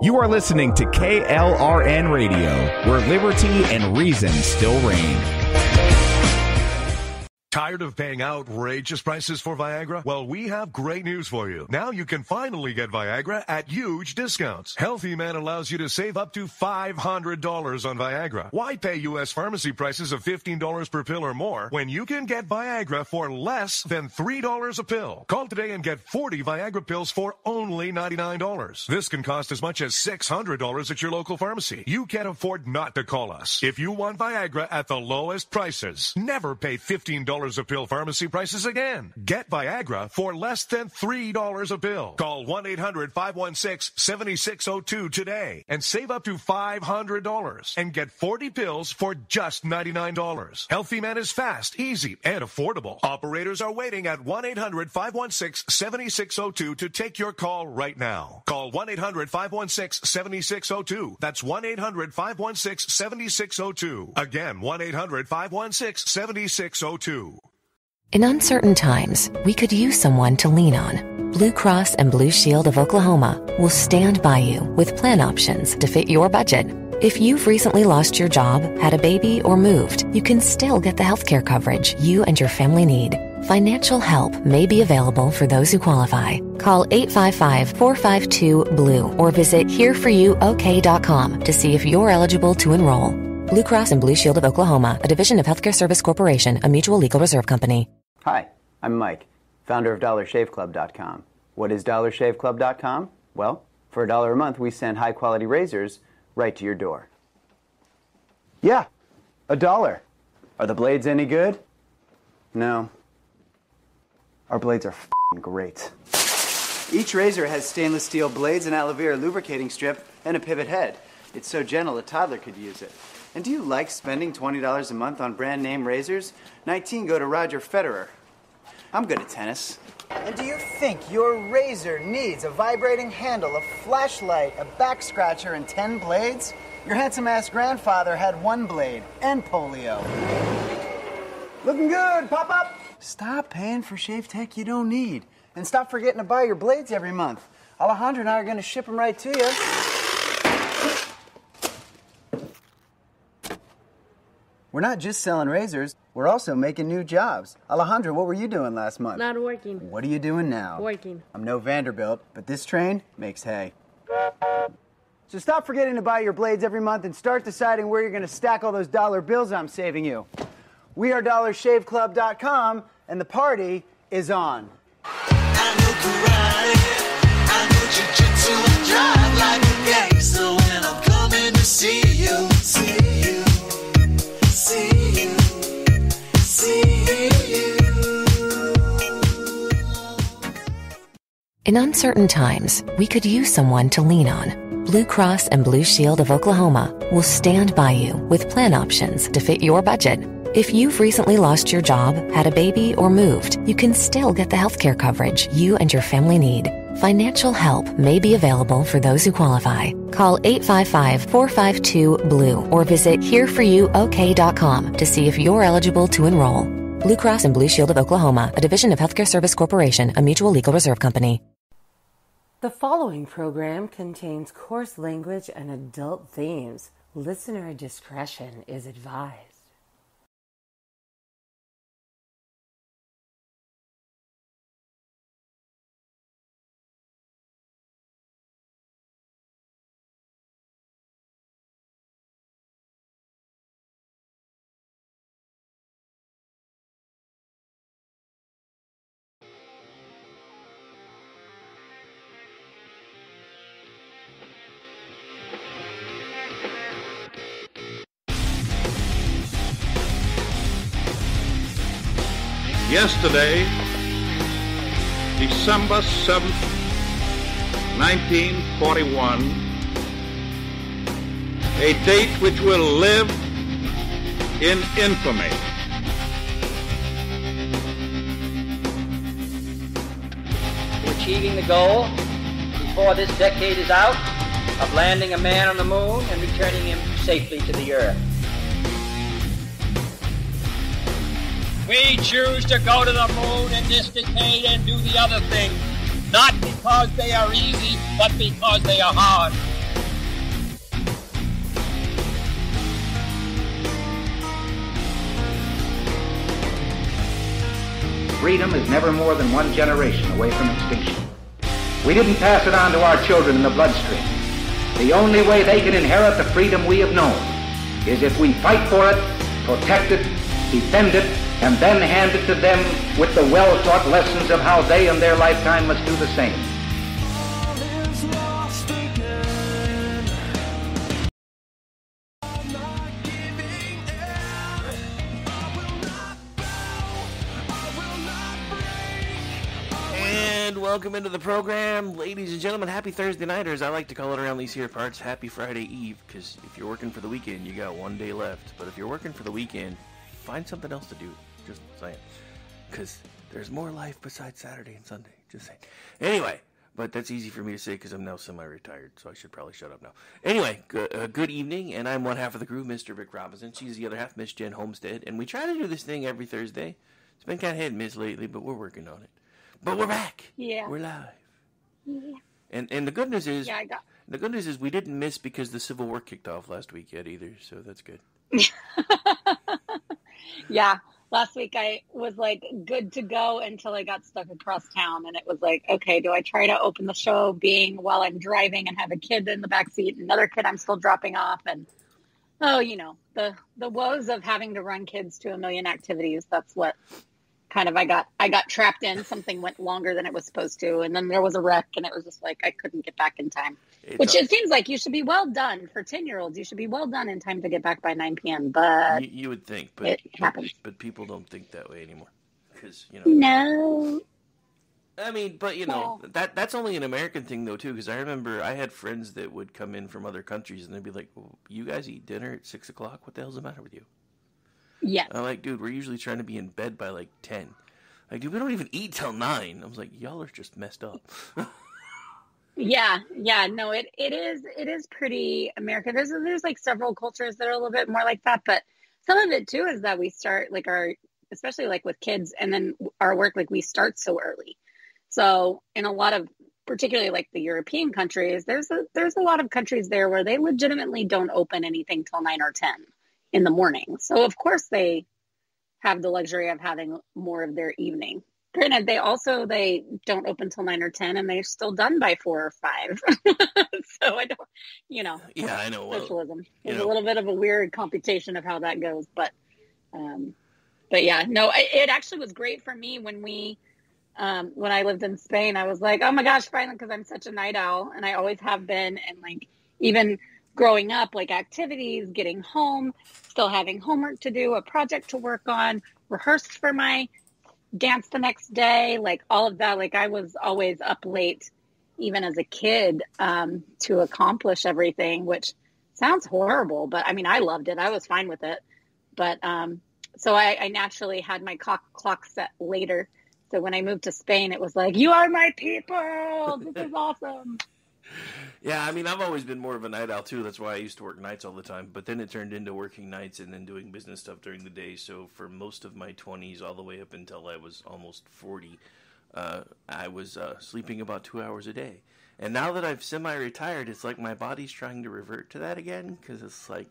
You are listening to KLRN Radio, where liberty and reason still reign. Tired of paying outrageous prices for Viagra? Well, we have great news for you. Now you can finally get Viagra at huge discounts. Healthy Man allows you to save up to $500 on Viagra. Why pay U.S. pharmacy prices of $15 per pill or more when you can get Viagra for less than $3 a pill? Call today and get 40 Viagra pills for only $99. This can cost as much as $600 at your local pharmacy. You can't afford not to call us. If you want Viagra at the lowest prices, never pay $15 a pill pharmacy prices again. Get Viagra for less than $3 a pill. Call 1-800-516-7602 today and save up to $500 and get 40 pills for just $99. Healthy Man is fast, easy, and affordable. Operators are waiting at 1-800-516-7602 to take your call right now. Call 1-800-516-7602. That's 1-800-516-7602. Again, 1-800-516-7602. In uncertain times, we could use someone to lean on. Blue Cross and Blue Shield of Oklahoma will stand by you with plan options to fit your budget. If you've recently lost your job, had a baby, or moved, you can still get the healthcare coverage you and your family need. Financial help may be available for those who qualify. Call 855-452-BLUE or visit hereforyouok.com to see if you're eligible to enroll. Blue Cross and Blue Shield of Oklahoma, a division of Healthcare Service Corporation, a mutual legal reserve company. Hi, I'm Mike, founder of DollarShaveClub.com. What is DollarShaveClub.com? Well, for $1 a month, we send high-quality razors right to your door. Yeah, $1. Are the blades any good? No. Our blades are f***ing great. Each razor has stainless steel blades, an aloe vera lubricating strip, and a pivot head. It's so gentle a toddler could use it. And do you like spending $20 a month on brand name razors? 19 go to Roger Federer. I'm good at tennis. And do you think your razor needs a vibrating handle, a flashlight, a back scratcher, and 10 blades? Your handsome-ass grandfather had 1 blade and polio. Looking good, Pop-Up! Stop paying for shave tech you don't need. And stop forgetting to buy your blades every month. Alejandro and I are going to ship them right to you. We're not just selling razors, we're also making new jobs. Alejandro, what were you doing last month? Not working. What are you doing now? Working. I'm no Vanderbilt, but this train makes hay. So stop forgetting to buy your blades every month and start deciding where you're going to stack all those dollar bills I'm saving you. We are DollarShaveClub.com, and the party is on. I know karate, I know jiu-jitsu, I drive like a gangster when I'm coming to see you, see you. In uncertain times, we could use someone to lean on. Blue Cross and Blue Shield of Oklahoma will stand by you with plan options to fit your budget. If you've recently lost your job, had a baby, or moved, you can still get the healthcare coverage you and your family need. Financial help may be available for those who qualify. Call 855-452-BLUE or visit hereforyouok.com to see if you're eligible to enroll. Blue Cross and Blue Shield of Oklahoma, a division of Healthcare Service Corporation, a mutual legal reserve company. The following program contains coarse language and adult themes. Listener discretion is advised. Yesterday, December 7th, 1941, a date which will live in infamy. Achieving the goal before this decade is out of landing a man on the moon and returning him safely to the earth. We choose to go to the moon in this decade and do the other thing, not because they are easy, but because they are hard. freedom is never more than one generation away from extinction. We didn't pass it on to our children in the bloodstream. The only way they can inherit the freedom we have known is if we fight for it, protect it, defend it, and then hand it to them with the well-taught lessons of how they in their lifetime must do the same. And welcome into the program, ladies and gentlemen. Happy Thursday night, or as I like to call it around these here parts, happy Friday Eve, because if you're working for the weekend, you got one day left. But if you're working for the weekend, find something else to do. Just saying. Because there's more life besides Saturday and Sunday. Just saying. Anyway, but that's easy for me to say because I'm now semi-retired, so I should probably shut up now. Anyway, good evening, and I'm one half of the crew, Mr. Rick Robinson. She's the other half, Miss Jen Homestead. And we try to do this thing every Thursday. It's been kind of hit and miss lately, but we're working on it. But we're back. Yeah. We're live. Yeah. And the good news is, we didn't miss because the Civil War kicked off last week yet either, so that's good. Yeah. Last week I was like good to go until I got stuck across town, and it was like, okay, do I try to open the show being while I'm driving and have a kid in the backseat, another kid I'm still dropping off, and the woes of having to run kids to a million activities. That's what kind of I got trapped in. Something went longer than it was supposed to, and then there was a wreck, and it was just like I couldn't get back in time. It seems like you should be well done for 10-year-olds. You should be well done in time to get back by 9 p.m. But you would think, but it happens. But people don't think that way anymore, because No. I mean, but that's only an American thing though too. Because I remember I had friends that would come in from other countries, and they'd be like, well, "You guys eat dinner at 6 o'clock? What the hell's the matter with you?" Yeah. I'm like, dude, we're usually trying to be in bed by like 10. Like, dude, we don't even eat till 9. I was like, y'all are just messed up. Yeah. No, it is pretty American. There's like several cultures that are a little bit more like that, but some of it too is that we start like especially like with kids and then our work, like we start so early. So in a lot of, particularly like the European countries, there's a lot of countries there where they legitimately don't open anything till 9 or 10 in the morning. So of course they have the luxury of having more of their evening. Granted, they don't open till 9 or 10, and they're still done by 4 or 5. So I don't, Yeah, I know. Socialism. There's a little bit of a weird computation of how that goes, but yeah, no, it actually was great for me when I lived in Spain. I was like, oh my gosh, finally, because I'm such a night owl, and I always have been, and like even growing up, like activities, getting home, still having homework to do, a project to work on, rehearsed for my dance the next day, like all of that. Like I was always up late, even as a kid, to accomplish everything, which sounds horrible, but I mean, I loved it. I was fine with it. But so I naturally had my clock set later. So when I moved to Spain, it was like, you are my people. This is awesome. Yeah, I mean, I've always been more of a night owl, too. That's why I used to work nights all the time. But then it turned into working nights and then doing business stuff during the day. So for most of my 20s, all the way up until I was almost 40, I was sleeping about 2 hours a day. And now that I've semi-retired, it's like my body's trying to revert to that again. Because it's like,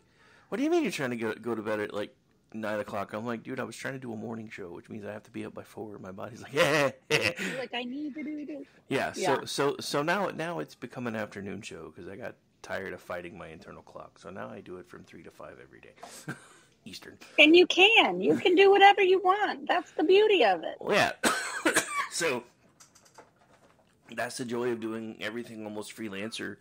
what do you mean you're trying to go to bed at, like, 9 o'clock? I'm like, dude, I was trying to do a morning show, which means I have to be up by 4. My body's like, yeah. You're like, I need to do this. Yeah. So now it's become an afternoon show because I got tired of fighting my internal clock. So now I do it from 3 to 5 every day, Eastern. And you can do whatever you want. That's the beauty of it. Well, yeah. So that's the joy of doing everything almost freelancer.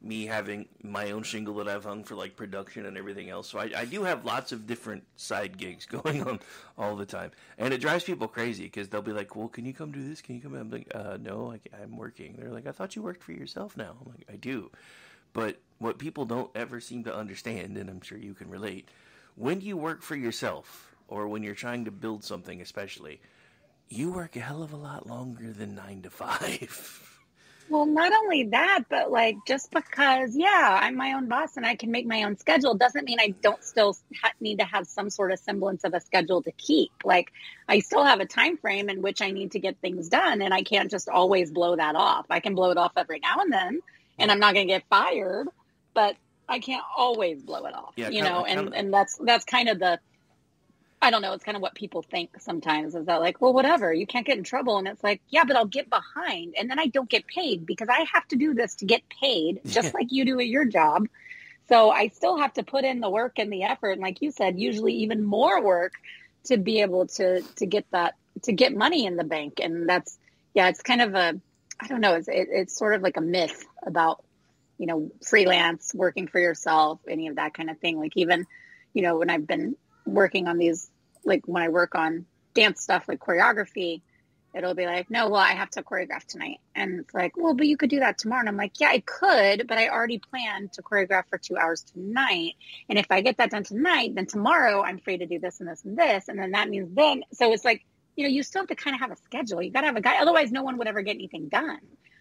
Me having my own shingle that I've hung for like production and everything else. So I do have lots of different side gigs going on all the time. And it drives people crazy because they'll be like, well, can you come do this? Can you come in? I'm like, no, I'm working. They're like, I thought you worked for yourself now. I'm like, I do. But what people don't ever seem to understand, and I'm sure you can relate, when you work for yourself or when you're trying to build something especially, you work a hell of a lot longer than 9 to 5. Well, not only that, but like just because, I'm my own boss and I can make my own schedule doesn't mean I don't still need to have some sort of semblance of a schedule to keep. Like I still have a time frame in which I need to get things done, and I can't just always blow that off. I can blow it off every now and then, and I'm not going to get fired, but I can't always blow it off, and that's kind of I don't know. It's kind of what people think sometimes is that like, well, whatever, you can't get in trouble. And it's like, yeah, but I'll get behind and then I don't get paid because I have to do this to get paid just like you do at your job. So I still have to put in the work and the effort. And like you said, usually even more work to be able to get that, to get money in the bank. And that's, yeah, it's kind of a, I don't know. It's sort of like a myth about, you know, freelance, working for yourself, any of that kind of thing. Like even, you know, when I've been working on these, like when I work on dance stuff like choreography, it'll be like, no, well, I have to choreograph tonight. And it's like, well, but you could do that tomorrow. And I'm like, yeah, I could, but I already planned to choreograph for 2 hours tonight. And if I get that done tonight, then tomorrow I'm free to do this and this and this. And then that means then, so it's like, you know, you still have to kind of have a schedule. You got to have a guy. Otherwise, no one would ever get anything done.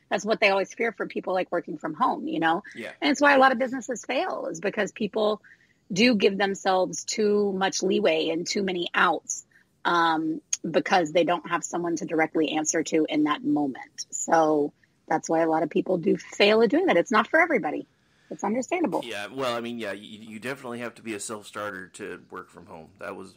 That's what they always fear for people like working from home, you know? Yeah. And it's why a lot of businesses fail is because people do give themselves too much leeway and too many outs because they don't have someone to directly answer to in that moment. So that's why a lot of people do fail at doing that. It's not for everybody. It's understandable. Yeah, well, I mean, yeah, you definitely have to be a self-starter to work from home. That was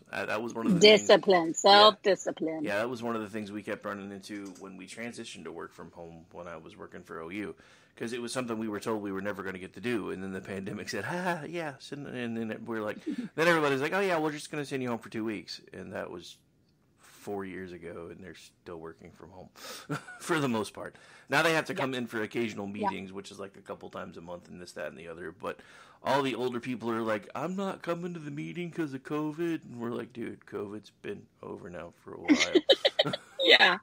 one of the discipline, self-discipline. Yeah, that was one of the things we kept running into when we transitioned to work from home when I was working for OU, because it was something we were told we were never going to get to do, and then the pandemic said, yes, and then we're like, then everybody's like, oh yeah, we're just going to send you home for 2 weeks, and that was 4 years ago, and they're still working from home for the most part. Now they have to come in for occasional meetings, which is like a couple times a month and this, that, and the other. But all the older people are like, I'm not coming to the meeting because of COVID. And we're like, dude, COVID's been over now for a while. Yeah.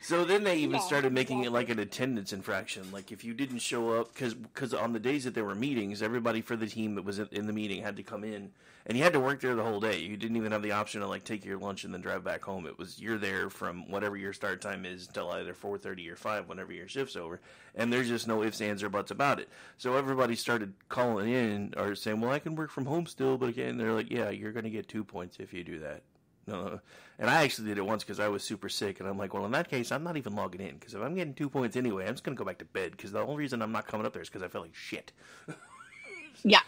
So then they even started making it like an attendance infraction. Like if you didn't show up, because on the days that there were meetings, everybody for the team that was in the meeting had to come in, and you had to work there the whole day. You didn't even have the option to like take your lunch and then drive back home. It was you're there from whatever your start time is until either 4:30 or 5, whenever your shift's over, and there's just no ifs, ands, or buts about it. So everybody started calling in or saying, well, I can work from home still, but again, they're like, yeah, you're going to get 2 points if you do that. No, and I actually did it once because I was super sick, and I'm like, well, in that case, I'm not even logging in, because if I'm getting 2 points anyway, I'm just going to go back to bed, because the only reason I'm not coming up there is because I feel like shit. Yeah.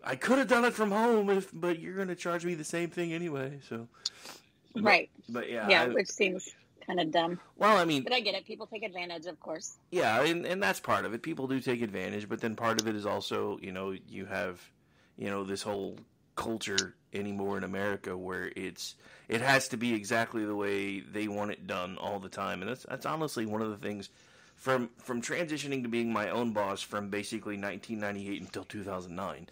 I could have done it from home, but you're going to charge me the same thing anyway, so. Right. But yeah. Yeah, which seems kind of dumb. Well, I mean. But I get it. People take advantage, of course. Yeah, and that's part of it. People do take advantage, but then part of it is also, you know, you have, you know, this whole culture anymore in America where it has to be exactly the way they want it done all the time, and that's honestly one of the things from transitioning to being my own boss from basically 1998 until 2009,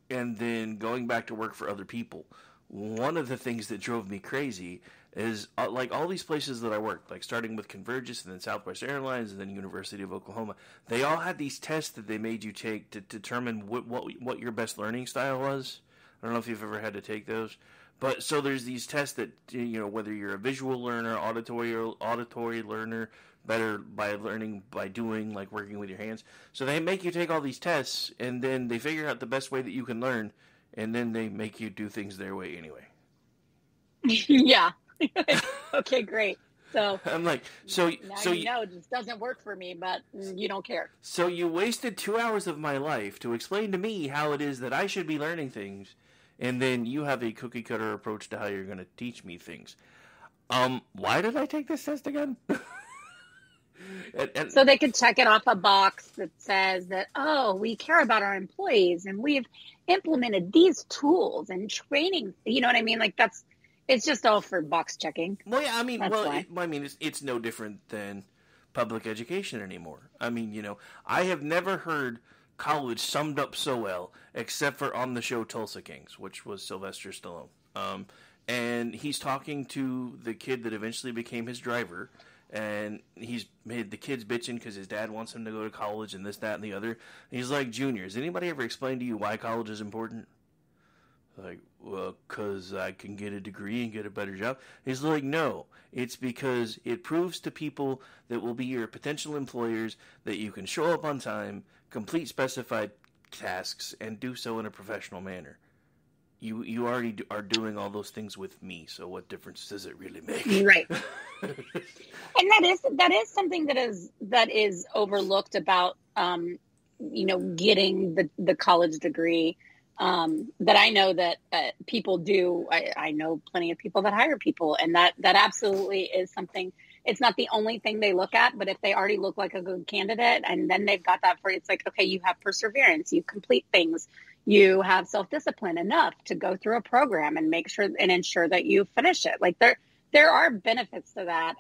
and then going back to work for other people. One of the things that drove me crazy is like all these places that I worked, like starting with Convergys and then Southwest Airlines and then University of Oklahoma, they all had these tests that they made you take to determine what your best learning style was. I don't know if you've ever had to take those, but so there's these tests that, you know, whether you're a visual learner, auditory learner, better by learning by doing, like working with your hands. So they make you take all these tests, and then they figure out the best way that you can learn, and then they make you do things their way anyway. Yeah. Okay, great. So I'm like, so you know, it just doesn't work for me, but you don't care. So you wasted 2 hours of my life to explain to me how it is that I should be learning things, and then you have a cookie cutter approach to how you're going to teach me things. Why did I take this test again? and so they could check it off a box that says that, oh, we care about our employees and we've implemented these tools and training. You know what I mean? Like it's just all for box checking. Well, yeah, I mean, it's no different than public education anymore. I mean, you know, I have never heard college summed up so well, except for on the show Tulsa Kings, which was Sylvester Stallone. And he's talking to the kid that eventually became his driver, and he's made the kid's bitching because his dad wants him to go to college and this, that, and the other. And he's like, Junior, has anybody ever explained to you why college is important? Like, well, because I can get a degree and get a better job. He's like, no, it's because it proves to people that will be your potential employers that you can show up on time, complete specified tasks, and do so in a professional manner. You already are doing all those things with me, so what difference does it really make? Right. And that is something that is overlooked about, you know, getting the college degree. that I know that people do. I know plenty of people that hire people, and that absolutely is something. It's not the only thing they look at, but if they already look like a good candidate and then they've got that for you, it's like, okay, you have perseverance, you complete things, you have self-discipline enough to go through a program and make sure and ensure that you finish it. Like there are benefits to that,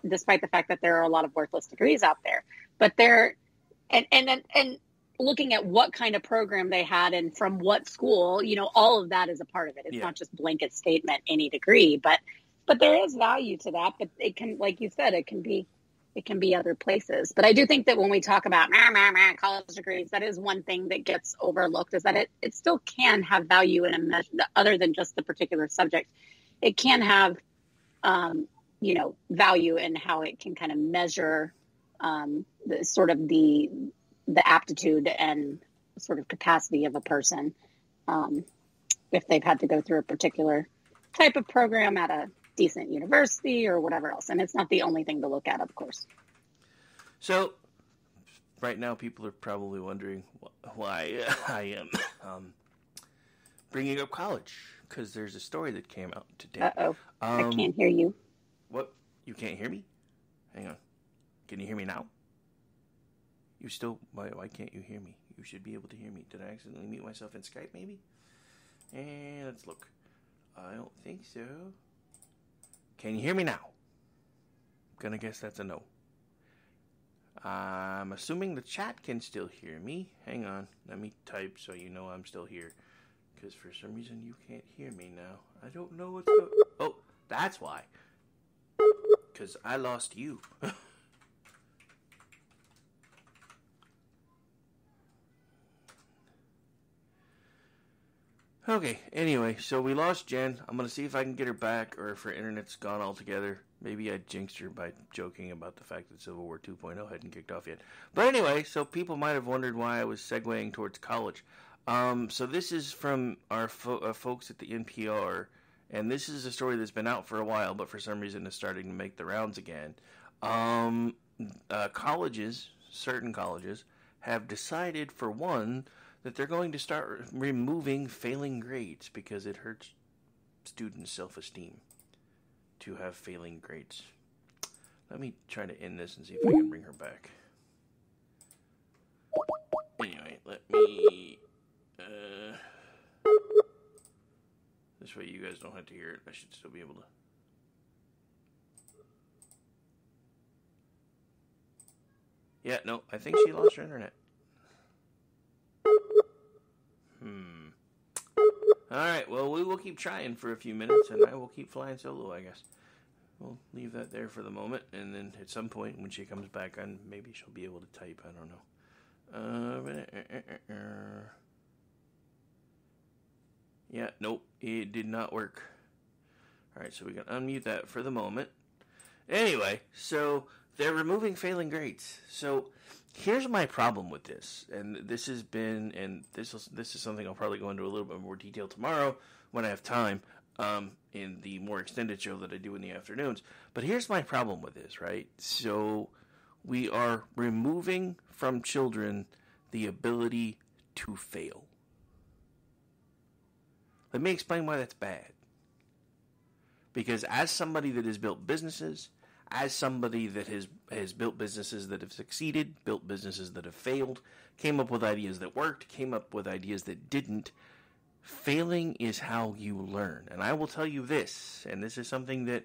despite the fact that there are a lot of worthless degrees out there, but and looking at what kind of program they had and from what school, all of that is a part of it. It's not just blanket statement, any degree, but there is value to that. But it can, like you said, it can be other places. But I do think that when we talk about college degrees, that is one thing that gets overlooked, is that it still can have value in a measure other than just the particular subject. It can have, value in how it can kind of measure the aptitude and sort of capacity of a person, if they've had to go through a particular type of program at a decent university or whatever else. And it's not the only thing to look at, of course. So right now people are probably wondering why I am bringing up college, because there's a story that came out today. Uh-oh. I can't hear you. What? You can't hear me? Hang on. Can you hear me now? You still... Why can't you hear me? You should be able to hear me. Did I accidentally mute myself in Skype, maybe? And let's look. I don't think so. Can you hear me now? Gonna guess that's a no. I'm assuming the chat can still hear me. Hang on. Let me type so you know I'm still here. Because for some reason you can't hear me now. I don't know what's going... Oh, that's why. Because I lost you. Okay, anyway, so we lost Jen. I'm going to see if I can get her back, or if her internet's gone altogether. Maybe I jinxed her by joking about the fact that Civil War 2.0 hadn't kicked off yet. But anyway, so people might have wondered why I was segueing towards college. So this is from our folks at the NPR, and this is a story that's been out for a while, but for some reason is starting to make the rounds again. Colleges, certain colleges, have decided, for one, that they're going to start removing failing grades because it hurts students' self-esteem to have failing grades. Let me try to end this and see if I can bring her back. Anyway, let me... this way you guys don't have to hear it. I should still be able to... Yeah, no, I think she lost her internet. Alright, well, we will keep trying for a few minutes, and I will keep flying solo, I guess. We'll leave that there for the moment, and then at some point, when she comes back on, maybe she'll be able to type, I don't know. Yeah, nope, it did not work. Alright, so we can unmute that for the moment. Anyway, so they're removing failing grades. So here's my problem with this, and this has been, and this is something I'll probably go into a little bit more detail tomorrow when I have time, in the more extended show that I do in the afternoons. But here's my problem with this, right? So we are removing from children the ability to fail. Let me explain why that's bad. Because as somebody that has built businesses, as somebody that has built businesses that have succeeded, built businesses that have failed, came up with ideas that worked, came up with ideas that didn't, failing is how you learn. And I will tell you this, and this is something that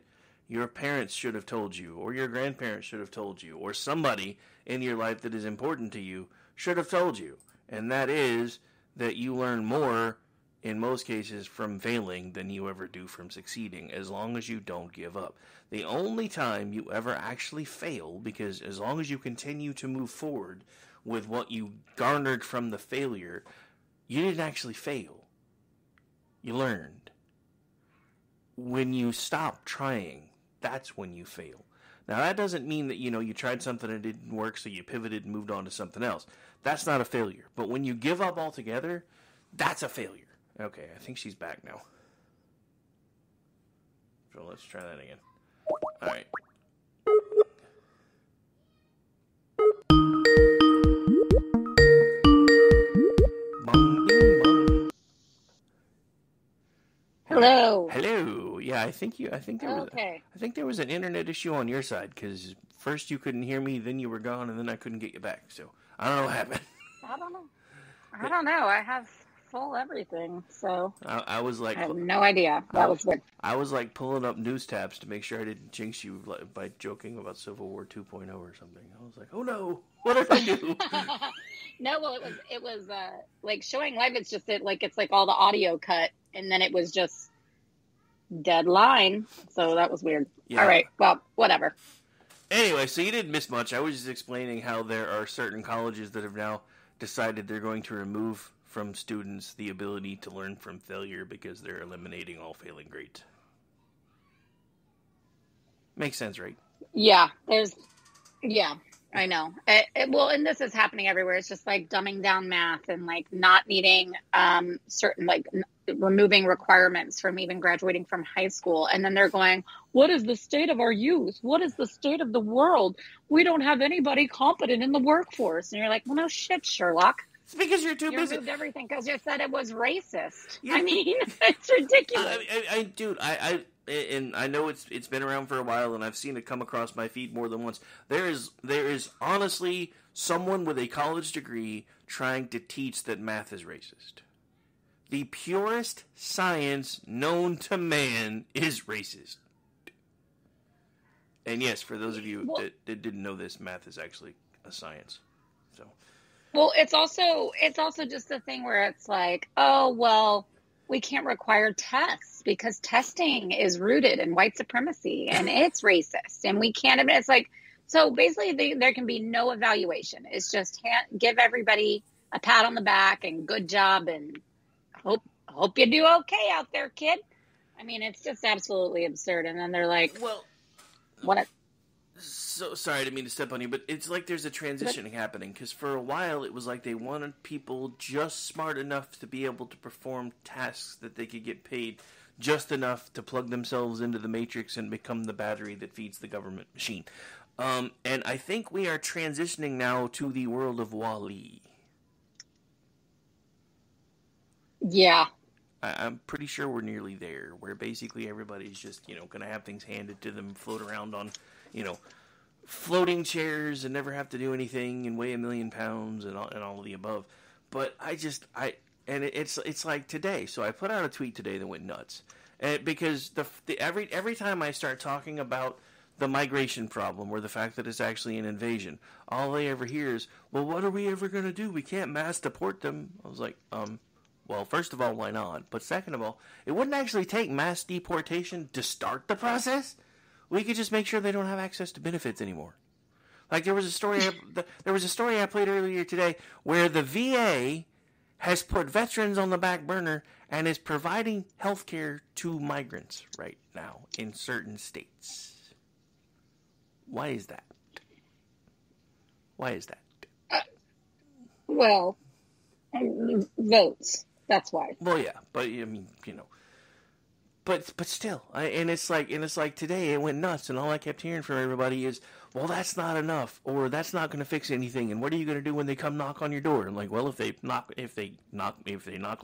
your parents should have told you, or your grandparents should have told you, or somebody in your life that is important to you should have told you. And that is that you learn more, in most cases, from failing than you ever do from succeeding, as long as you don't give up. The only time you ever actually fail, because as long as you continue to move forward with what you garnered from the failure, you didn't actually fail. You learned. When you stop trying, that's when you fail. Now, that doesn't mean that, you tried something and it didn't work, so you pivoted and moved on to something else. That's not a failure. But when you give up altogether, that's a failure. Okay, I think she's back now. So let's try that again. Alright. Bong, ding, bong. think there was an internet issue on your side, because first you couldn't hear me, then you were gone, and then I couldn't get you back. So I don't know what happened. I don't know. I have full everything, so I was like, I have no idea. That was weird. I was like pulling up news tabs to make sure I didn't jinx you by joking about Civil War 2.0 or something. I was like, oh no, what did I do? No, well, it was like showing live. It's just it's like all the audio cut, and then it was just dead line. So that was weird. Yeah. All right, well, whatever. Anyway, so you didn't miss much. I was just explaining how there are certain colleges that have now decided they're going to remove from students the ability to learn from failure because they're eliminating all failing grades. Makes sense, right? Yeah, I know. Well, and this is happening everywhere. It's just like dumbing down math and like not needing certain removing requirements from even graduating from high school. And then they're going, what is the state of our youth? What is the state of the world? We don't have anybody competent in the workforce. And you're like, well, no shit, Sherlock. It's because you're too busy. You removed everything because you said it was racist. Yeah. I mean, it's ridiculous. Dude, and I know it's been around for a while, and I've seen it come across my feed more than once. There is honestly someone with a college degree trying to teach that math is racist. The purest science known to man is racist. And yes, for those of you that didn't know this, math is actually a science. So. Well, it's also just a thing where it's like, oh, well, we can't require tests because testing is rooted in white supremacy and it's racist, and we can't admit. It's like, so basically there can be no evaluation. It's just give everybody a pat on the back and good job and hope you do okay out there, kid. I mean, it's just absolutely absurd. And then they're like, well, what? So sorry, I didn't mean to step on you, but it's like there's a transition happening, because for a while it was like they wanted people just smart enough to be able to perform tasks that they could get paid just enough to plug themselves into the matrix and become the battery that feeds the government machine. And I think we are transitioning now to the world of WALL-E. Yeah. I'm pretty sure we're nearly there, where basically everybody's just, going to have things handed to them, float around on, floating chairs and never have to do anything and weigh 1 million pounds and all of the above. But it's like today. So I put out a tweet today that went nuts. Because every time I start talking about the migration problem or the fact that it's actually an invasion, all they ever hear is, well, what are we ever going to do? We can't mass deport them. I was like, well, first of all, why not? But second of all, it wouldn't actually take mass deportation to start the process. We could just make sure they don't have access to benefits anymore. Like there was a story I played earlier today where the VA has put veterans on the back burner and is providing health care to migrants right now in certain states. Why is that? Well, votes. That's why. Well, yeah, but I mean, but still, and it's like today it went nuts, and all I kept hearing from everybody is, well, that's not enough, or that's not going to fix anything, and what are you going to do when they come knock on your door? I'm like, well, if they knock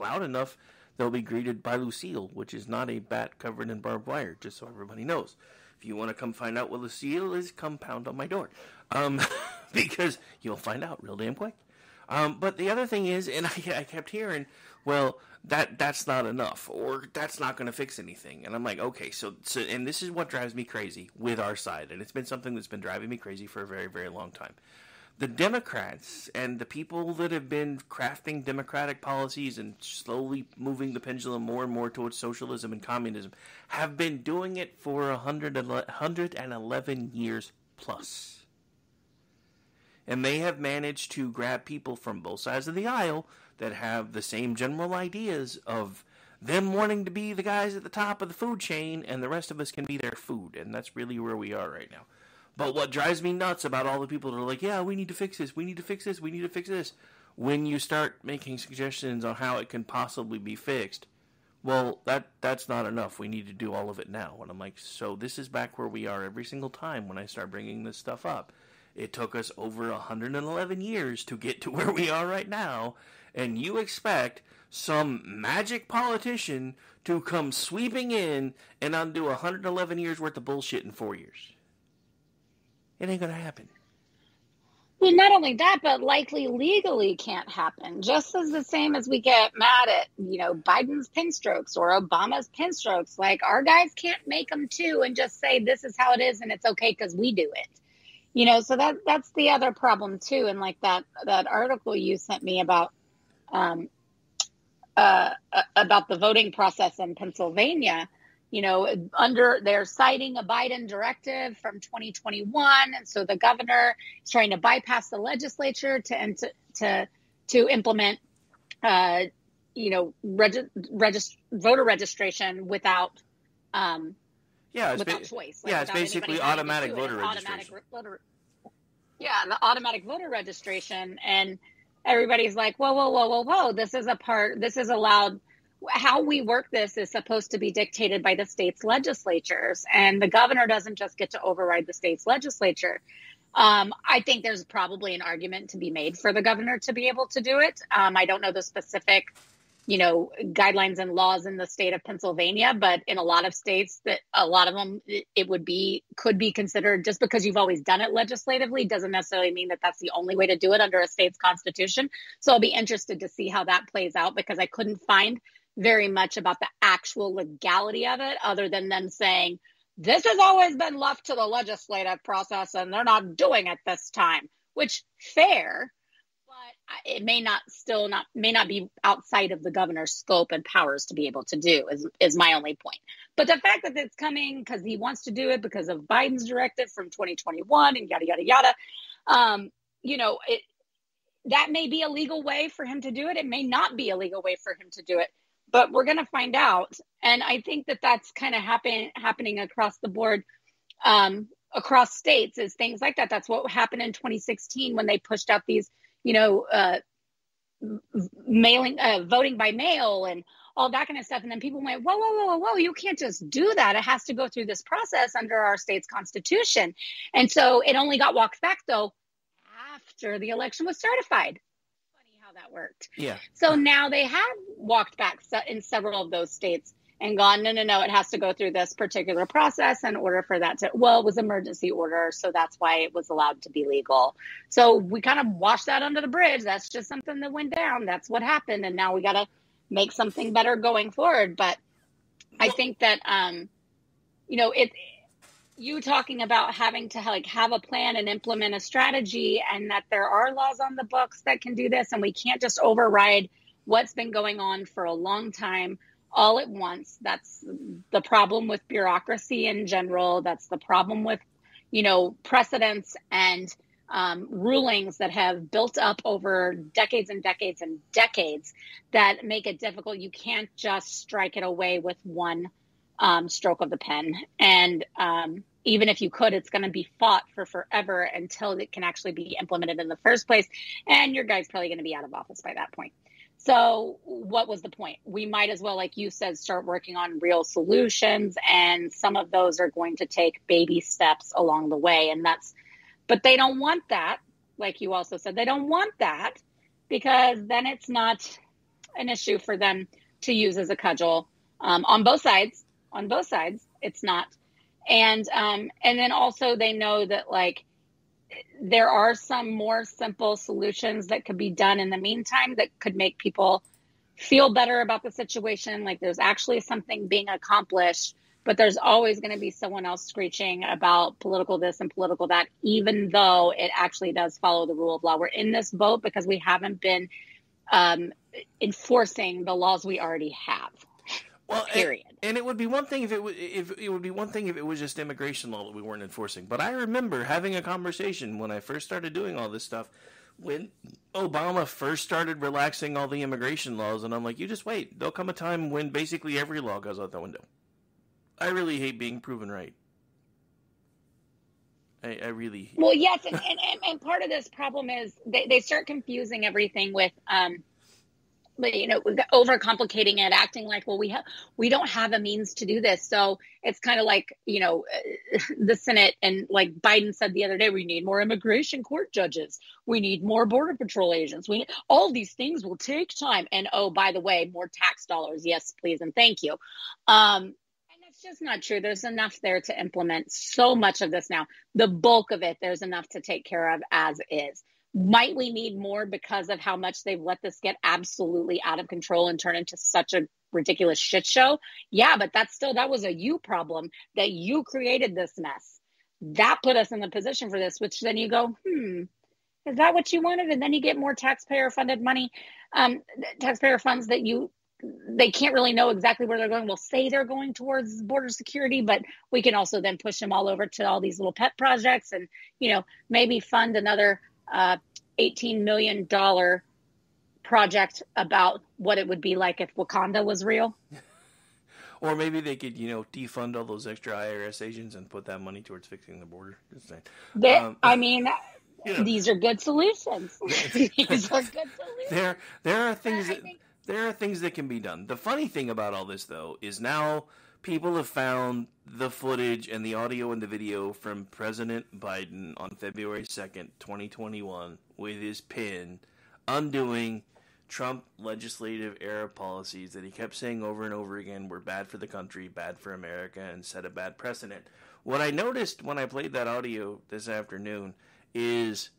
loud enough, they'll be greeted by Lucille, which is not a bat covered in barbed wire, just so everybody knows. If you want to come find out what Lucille is, come pound on my door, because you'll find out real damn quick. But the other thing is, and I kept hearing, well, that's not enough, or that's not going to fix anything. And I'm like, okay, so, and this is what drives me crazy with our side, and it's been something that's been driving me crazy for a very, very long time. The Democrats and the people that have been crafting democratic policies and slowly moving the pendulum more and more towards socialism and communism have been doing it for 111 years plus. And they have managed to grab people from both sides of the aisle that have the same general ideas of them wanting to be the guys at the top of the food chain, and the rest of us can be their food. And that's really where we are right now. But what drives me nuts about all the people that are like, yeah, we need to fix this, we need to fix this, we need to fix this, when you start making suggestions on how it can possibly be fixed, well, that's not enough. We need to do all of it now. And I'm like, so this is back where we are every single time when I start bringing this stuff up. It took us over 111 years to get to where we are right now, and you expect some magic politician to come sweeping in and undo 111 years worth of bullshit in 4 years. It ain't gonna happen. Well, not only that, but likely legally can't happen. Just as the same as we get mad at, Biden's pinstrokes or Obama's pinstrokes, like our guys can't make them too and just say this is how it is and it's okay because we do it. So that's the other problem too. And like that article you sent me about the voting process in Pennsylvania, they're citing a Biden directive from 2021. And so the governor is trying to bypass the legislature to implement, voter registration without, without choice. It's basically automatic voter registration. The automatic voter registration. And everybody's like, whoa. This is allowed. How we work this is supposed to be dictated by the state's legislatures, and the governor doesn't just get to override the state's legislature. I think there's probably an argument to be made for the governor to be able to do it. I don't know the specific, guidelines and laws in the state of Pennsylvania, but in a lot of states, that a lot of them, could be considered. Just because you've always done it legislatively doesn't necessarily mean that that's the only way to do it under a state's constitution. So I'll be interested to see how that plays out, because I couldn't find very much about the actual legality of it, other than them saying this has always been left to the legislative process and they're not doing it this time, which fair, but it may not be outside of the governor's scope and powers to be able to do is my only point. But the fact that it's coming because he wants to do it because of Biden's directive from 2021 and yada, yada, yada, that may be a legal way for him to do it. It may not be a legal way for him to do it. But we're going to find out. And I think that that's kind of happening across the board, across states, is things like that. That's what happened in 2016 when they pushed out these, voting by mail and all that kind of stuff. And then people went, whoa, you can't just do that. It has to go through this process under our state's constitution. And so it only got walked back, though, after the election was certified. That worked. Yeah. So now they have walked back in several of those states and gone, no, it has to go through this particular process in order for that to, it was emergency order. So that's why it was allowed to be legal. So we kind of washed that under the bridge. That's just something that went down. That's what happened. And now we got to make something better going forward. But I think that, you talking about having to have a plan and implement a strategy, and that there are laws on the books that can do this, and we can't just override what's been going on for a long time all at once. That's the problem with bureaucracy in general. That's the problem with, precedents and rulings that have built up over decades and decades and decades that make it difficult. You can't just strike it away with one stroke of the pen. And even if you could, it's going to be fought for forever until it can actually be implemented in the first place. And your guy's probably going to be out of office by that point. So what was the point? We might as well, like you said, start working on real solutions. And some of those are going to take baby steps along the way. But they don't want that. Like you also said, they don't want that, because then it's not an issue for them to use as a cudgel on both sides. On both sides, it's not. And then also they know that there are some more simple solutions that could be done in the meantime that could make people feel better about the situation. Like there's actually something being accomplished, but there's always going to be someone else screeching about political this and political that, even though it actually does follow the rule of law. We're in this boat because we haven't been enforcing the laws we already have. Well, period. And it would be one thing if it was just immigration law that we weren't enforcing. But I remember having a conversation when I first started doing all this stuff, when Obama first started relaxing all the immigration laws, and I'm like, you just wait. There'll come a time when basically every law goes out the window. I really hate being proven right. I really... Well, yes, and part of this problem is they start confusing everything with overcomplicating it, acting like, well, we don't have a means to do this. So it's kind of like, the Senate, and like Biden said the other day, we need more immigration court judges. We need more border patrol agents. All these things will take time. And oh, by the way, more tax dollars. Yes, please. And thank you. And that's just not true. There's enough there to implement so much of this now. The bulk of it, there's enough to take care of as is. Might we need more because of how much they've let this get absolutely out of control and turn into such a ridiculous shit show? Yeah, but that was a you problem, that you created this mess. That put us in the position for this, which then you go, is that what you wanted? And then you get more taxpayer funded money, taxpayer funds that they can't really know exactly where they're going. We'll say they're going towards border security, but we can also then push them all over to all these little pet projects and, maybe fund another $18 million project about what it would be like if Wakanda was real. Or maybe they could, defund all those extra IRS agents and put that money towards fixing the border. Just saying. These are good solutions. These are good solutions. There are things that can be done. The funny thing about all this, though, is now people have found the footage and the audio and the video from President Biden on February 2nd, 2021, with his pen undoing Trump legislative era policies that he kept saying over and over again were bad for the country, bad for America, and set a bad precedent. What I noticed when I played that audio this afternoon is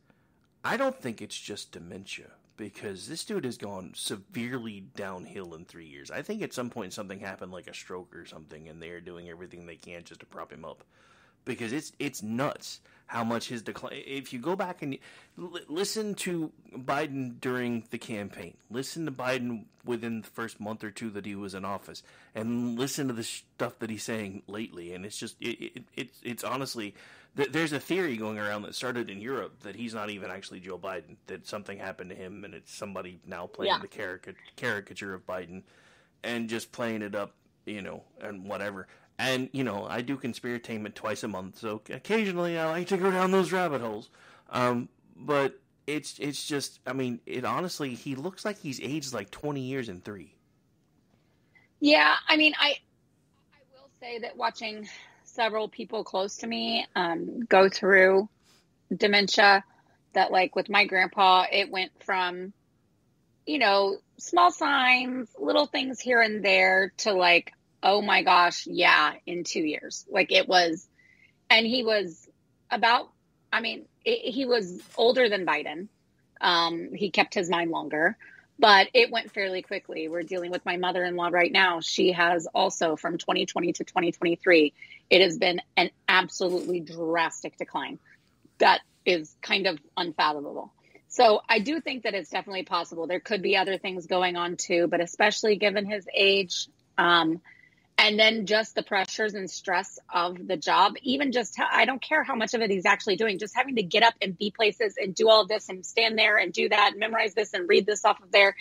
I don't think it's just dementia, because this dude has gone severely downhill in 3 years. I think at some point something happened, like a stroke or something, and they are doing everything they can just to prop him up. Because it's nuts how much his decline. If you go back and listen to Biden during the campaign, listen to Biden within the first month or two that he was in office, and listen to the stuff that he's saying lately, and it's just it's honestly. There's a theory going around that started in Europe that he's not even actually Joe Biden, that something happened to him and it's somebody now playing the caricature of Biden and just playing it up, and whatever. And, I do conspiratainment twice a month, so occasionally I like to go down those rabbit holes. But it's just, it honestly, he looks like he's aged like 20 years in 3. Yeah, I will say that watching several people close to me go through dementia, that like with my grandpa, it went from, small signs, little things here and there to like, oh my gosh, yeah, in 2 years. Like it was, and he was he was older than Biden. He kept his mind longer. But it went fairly quickly. We're dealing with my mother-in-law right now. She has also, from 2020 to 2023, it has been an absolutely drastic decline. That is kind of unfathomable. So I do think that it's definitely possible. There could be other things going on too, but especially given his age, and then just the pressures and stress of the job, even just, I don't care how much of it he's actually doing, just having to get up and be places and do all of this and stand there and do that, and memorize this and read this off of there,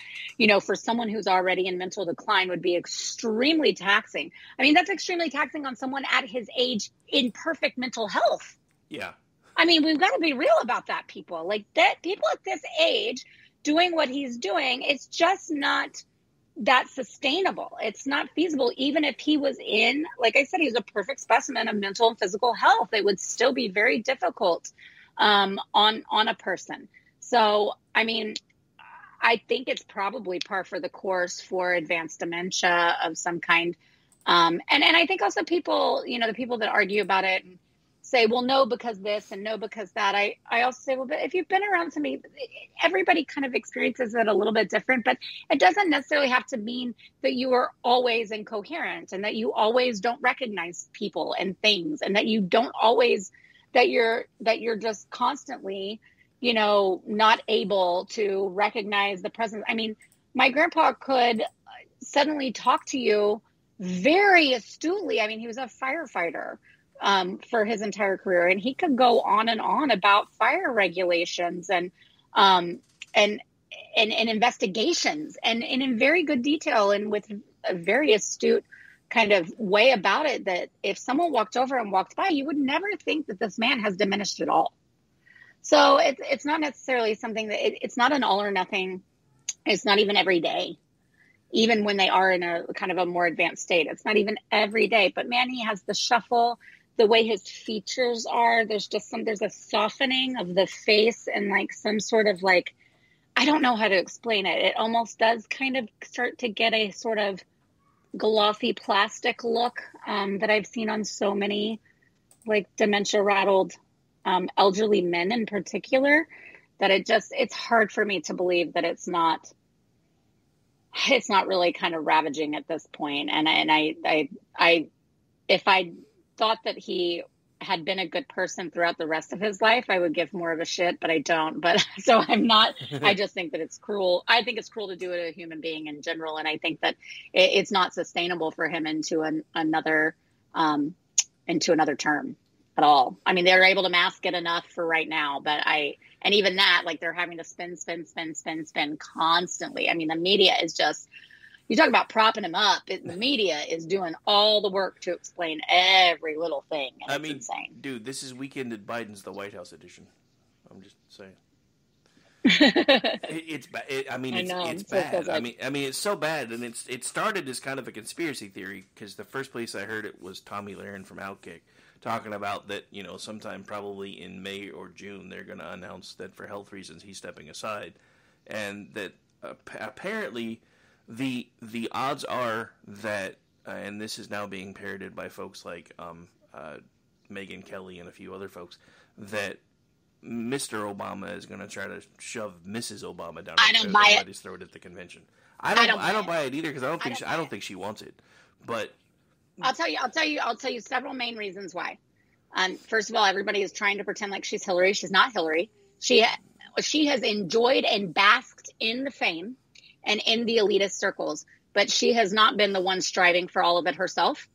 for someone who's already in mental decline would be extremely taxing. That's extremely taxing on someone at his age in perfect mental health. Yeah. We've got to be real about that, people. Like that, people at this age doing what he's doing, it's just not that sustainable. It's not feasible. Even if he was in, like I said, he's a perfect specimen of mental and physical health, it would still be very difficult on a person. So, I think it's probably par for the course for advanced dementia of some kind. And I think also people, the people that argue about it and say, well, no, because this and no, because that. I also say, well, but if you've been around somebody, everybody kind of experiences it a little bit different, but it doesn't necessarily have to mean that you are always incoherent and that you always don't recognize people and things, and that you don't always, that you're just constantly, not able to recognize the presence. My grandpa could suddenly talk to you very astutely. He was a firefighter for his entire career, and he could go on and on about fire regulations and investigations and in very good detail and with a very astute kind of way about it, that if someone walked over and walked by, you would never think that this man has diminished at all. So it's not necessarily something that it's not an all or nothing. It's not even every day. even when they are in a kind of a more advanced state. It's not even every day, but man, he has the shuffle, the way his features are. There's a softening of the face and like some sort of like, I don't know how to explain it. It almost does kind of start to get a sort of glossy plastic look that I've seen on so many like dementia rattled elderly men in particular, that it's hard for me to believe that it's not really kind of ravaging at this point. And I if I thought that he had been a good person throughout the rest of his life, I would give more of a shit, but I don't. But so I'm not. I just think that it's cruel. I think it's cruel to do it to a human being in general, and I think that it's not sustainable for him into another term at all. I mean, they're able to mask it enough for right now, but and even that, like they're having to spin constantly. I mean, the media is just. You talk about propping him up. The media is doing all the work to explain every little thing. And it's insane. Dude, this is Weekend at Biden's The White House edition. I'm just saying. It's bad. It's bad. I mean, it's so bad, and it started as kind of a conspiracy theory because the first place I heard it was Tommy Lahren from Outkick talking about that. You know, sometime probably in May or June they're going to announce that for health reasons he's stepping aside, and that apparently. The odds are that, and this is now being parroted by folks like Megyn Kelly and a few other folks, that Mr. Obama is going to try to shove Mrs. Obama down everybody's throat at the convention. I don't buy it either because I don't think she wants it. But I'll tell you several main reasons why. First of all, everybody is trying to pretend like she's Hillary. She's not Hillary. She has enjoyed and basked in the fame and in the elitist circles, but she has not been the one striving for all of it herself.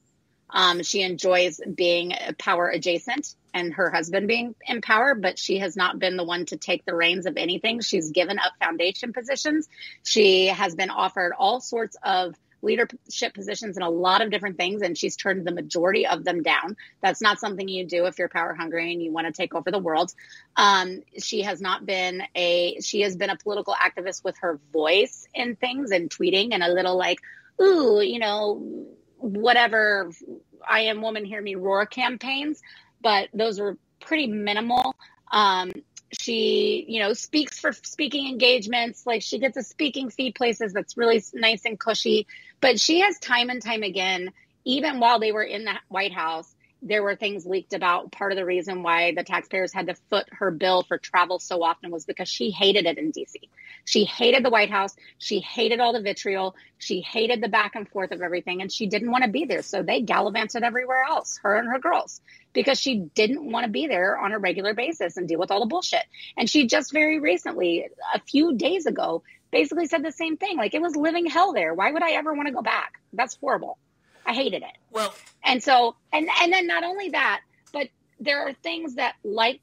She enjoys being power adjacent and her husband being in power, but she has not been the one to take the reins of anything. She's given up foundation positions. She has been offered all sorts of leadership positions in a lot of different things, and she's turned the majority of them down. That's not something you do if you're power hungry and you want to take over the world. She has been a political activist with her voice in things and tweeting and a little like, ooh, you know, whatever, I am woman, hear me roar campaigns, but those were pretty minimal. She, you know, speaks for speaking engagements. Like she gets a speaking fee places that's really nice and cushy. But she has time and time again, even while they were in the White House, there were things leaked about part of the reason why the taxpayers had to foot her bill for travel so often was because she hated it in DC. She hated the White House. She hated all the vitriol. She hated the back and forth of everything. And she didn't want to be there. So they gallivanted everywhere else, her and her girls, because she didn't want to be there on a regular basis and deal with all the bullshit. And she just very recently, a few days ago, basically said the same thing. Like, it was living hell there. Why would I ever want to go back? That's horrible. I hated it. Well, and so, and then not only that, but there are things that like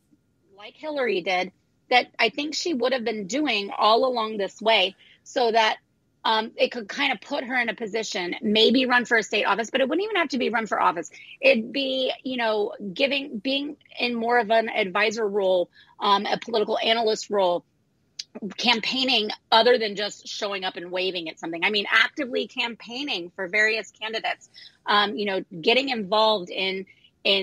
Hillary did that I think she would have been doing all along this way so that it could kind of put her in a position, maybe run for a state office, but it wouldn't even have to be run for office. It'd be, you know, being in more of an advisor role, a political analyst role, campaigning other than just showing up and waving at something. I mean, actively campaigning for various candidates, you know, getting involved in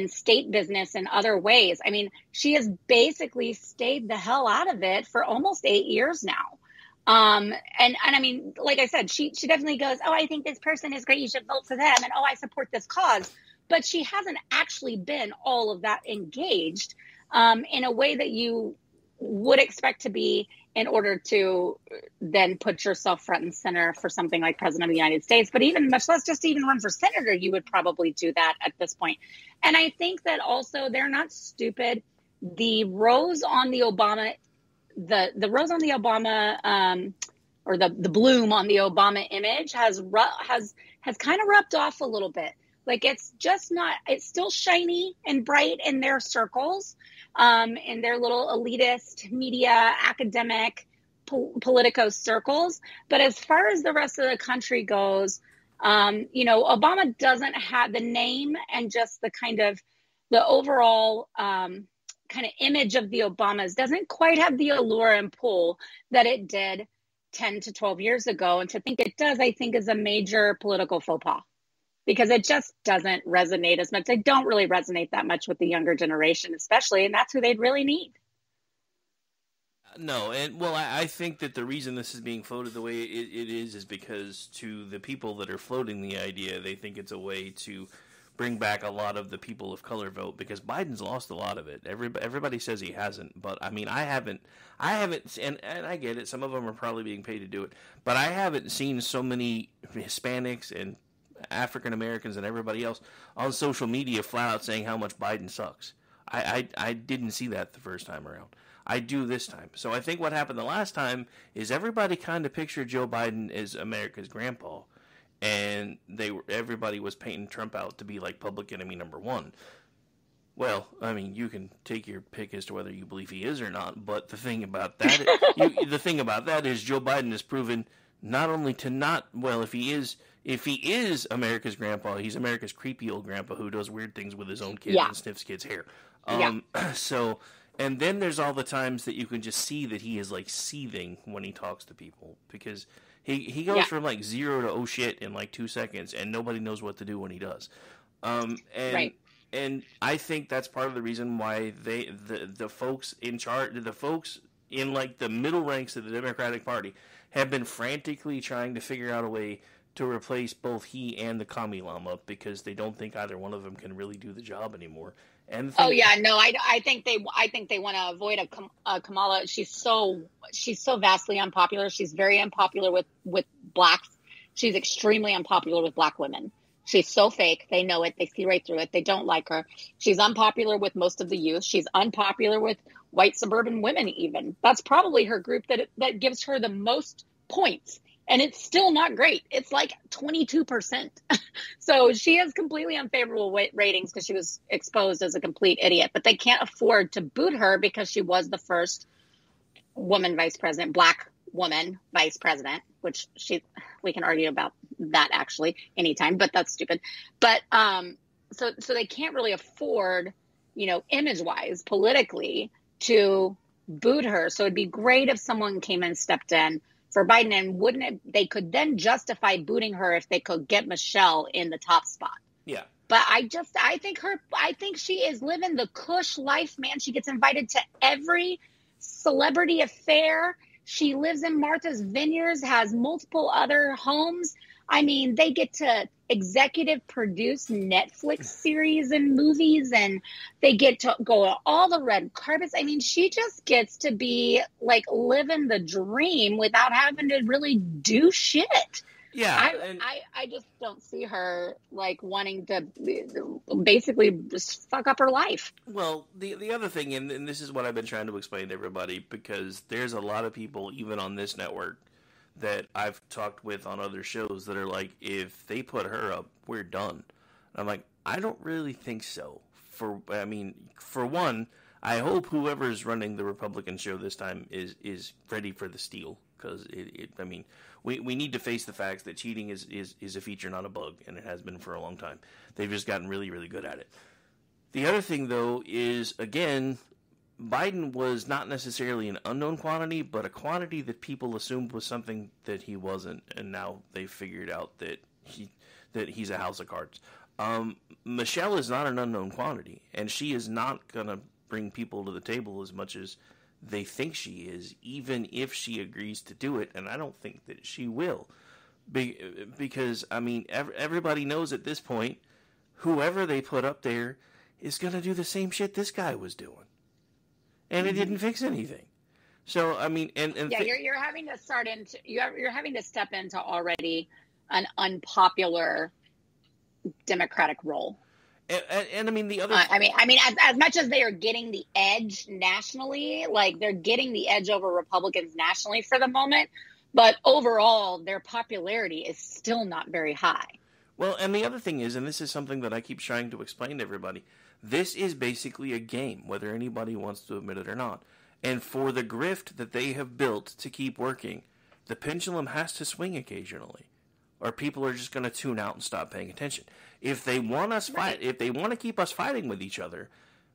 state business in other ways. I mean, she has basically stayed the hell out of it for almost 8 years now. And I mean, like I said, she definitely goes, oh, I think this person is great. You should vote for them. And, oh, I support this cause. But she hasn't actually been all of that engaged in a way that you would expect to be in order to then put yourself front and center for something like President of the United States. But even much less just even run for senator, you would probably do that at this point. And I think that also they're not stupid. The rose on the Obama, the rose on the Obama, or the bloom on the Obama image has kind of rubbed off a little bit. Like it's still shiny and bright in their circles, in their little elitist media, academic, politico circles. But as far as the rest of the country goes, you know, Obama doesn't have the name and just the kind of the overall kind of image of the Obamas doesn't quite have the allure and pull that it did 10 to 12 years ago. And to think it does, I think, is a major political faux pas, because it just doesn't resonate as much. They don't really resonate that much with the younger generation, especially, and that's who they'd really need. No, and well, I think that the reason this is being floated the way it is because to the people that are floating the idea, they think it's a way to bring back a lot of the people of color vote, because Biden's lost a lot of it. Everybody says he hasn't, but I mean, I haven't, and I get it. Some of them are probably being paid to do it, but I haven't seen so many Hispanics and African Americans and everybody else on social media flat out saying how much Biden sucks. I didn't see that the first time around. I do this time. So I think what happened the last time is everybody kind of pictured Joe Biden as America's grandpa, and everybody was painting Trump out to be like public enemy number one. Well, I mean, you can take your pick as to whether you believe he is or not, but the thing about that is Joe Biden has proven not only to not, well, if he is America's grandpa, he's America's creepy old grandpa who does weird things with his own kids and sniffs kids' hair. So. And then there's all the times that you can just see that he is like seething when he talks to people, because he goes from like 0 to oh shit in like 2 seconds, and nobody knows what to do when he does. And I think that's part of the reason why the folks in charge, the folks in like the middle ranks of the Democratic Party, have been frantically trying to figure out a way to replace both he and the Kami Lama, because they don't think either one of them can really do the job anymore. And I think they want to avoid a Kamala. She's so vastly unpopular. She's very unpopular with blacks. She's extremely unpopular with black women. She's so fake. They know it. They see right through it. They don't like her. She's unpopular with most of the youth. She's unpopular with white suburban women even. That's probably her group that gives her the most points. And it's still not great. It's like 22%. So she has completely unfavorable ratings because she was exposed as a complete idiot. But they can't afford to boot her because she was the first woman vice president, black woman vice president, which we can argue about that actually anytime, but that's stupid. But so they can't really afford, image-wise, politically, to boot her. So it'd be great if someone came and stepped in for Biden, and they could then justify booting her if they could get Michelle in the top spot. Yeah. But I think she is living the cush life, man. She gets invited to every celebrity affair. She lives in Martha's Vineyards, has multiple other homes. I mean, they get to executive produce Netflix series and movies, and they get to go to all the red carpets. I mean, she just gets to be like living the dream without having to really do shit. Yeah. I just don't see her like wanting to basically just fuck up her life. Well, the other thing, and this is what I've been trying to explain to everybody, because there's a lot of people, even on this network, that I've talked with on other shows that are like, if they put her up, we're done. And I'm like, I don't really think so. For one, I hope whoever's running the Republican show this time is ready for the steal, because we need to face the facts that cheating is a feature, not a bug, and it has been for a long time. They've just gotten really, really good at it. The other thing, though, is, again, Biden was not necessarily an unknown quantity, but a quantity that people assumed was something that he wasn't, and now they've figured out that he's a house of cards. Michelle is not an unknown quantity, and she is not going to bring people to the table as much as they think she is, even if she agrees to do it, and I don't think that she will. Because, everybody knows at this point, whoever they put up there is going to do the same shit this guy was doing. And it didn't fix anything. So, you're having to you're having to step into already an unpopular Democratic role. And the other, as much as they are getting the edge nationally, like they're getting the edge over Republicans nationally for the moment, but overall their popularity is still not very high. Well, and the other thing is, and this is something that I keep trying to explain to everybody, this is basically a game, whether anybody wants to admit it or not. And for the grift that they have built to keep working, the pendulum has to swing occasionally, or people are just going to tune out and stop paying attention. If they want us if they want to keep us fighting with each other,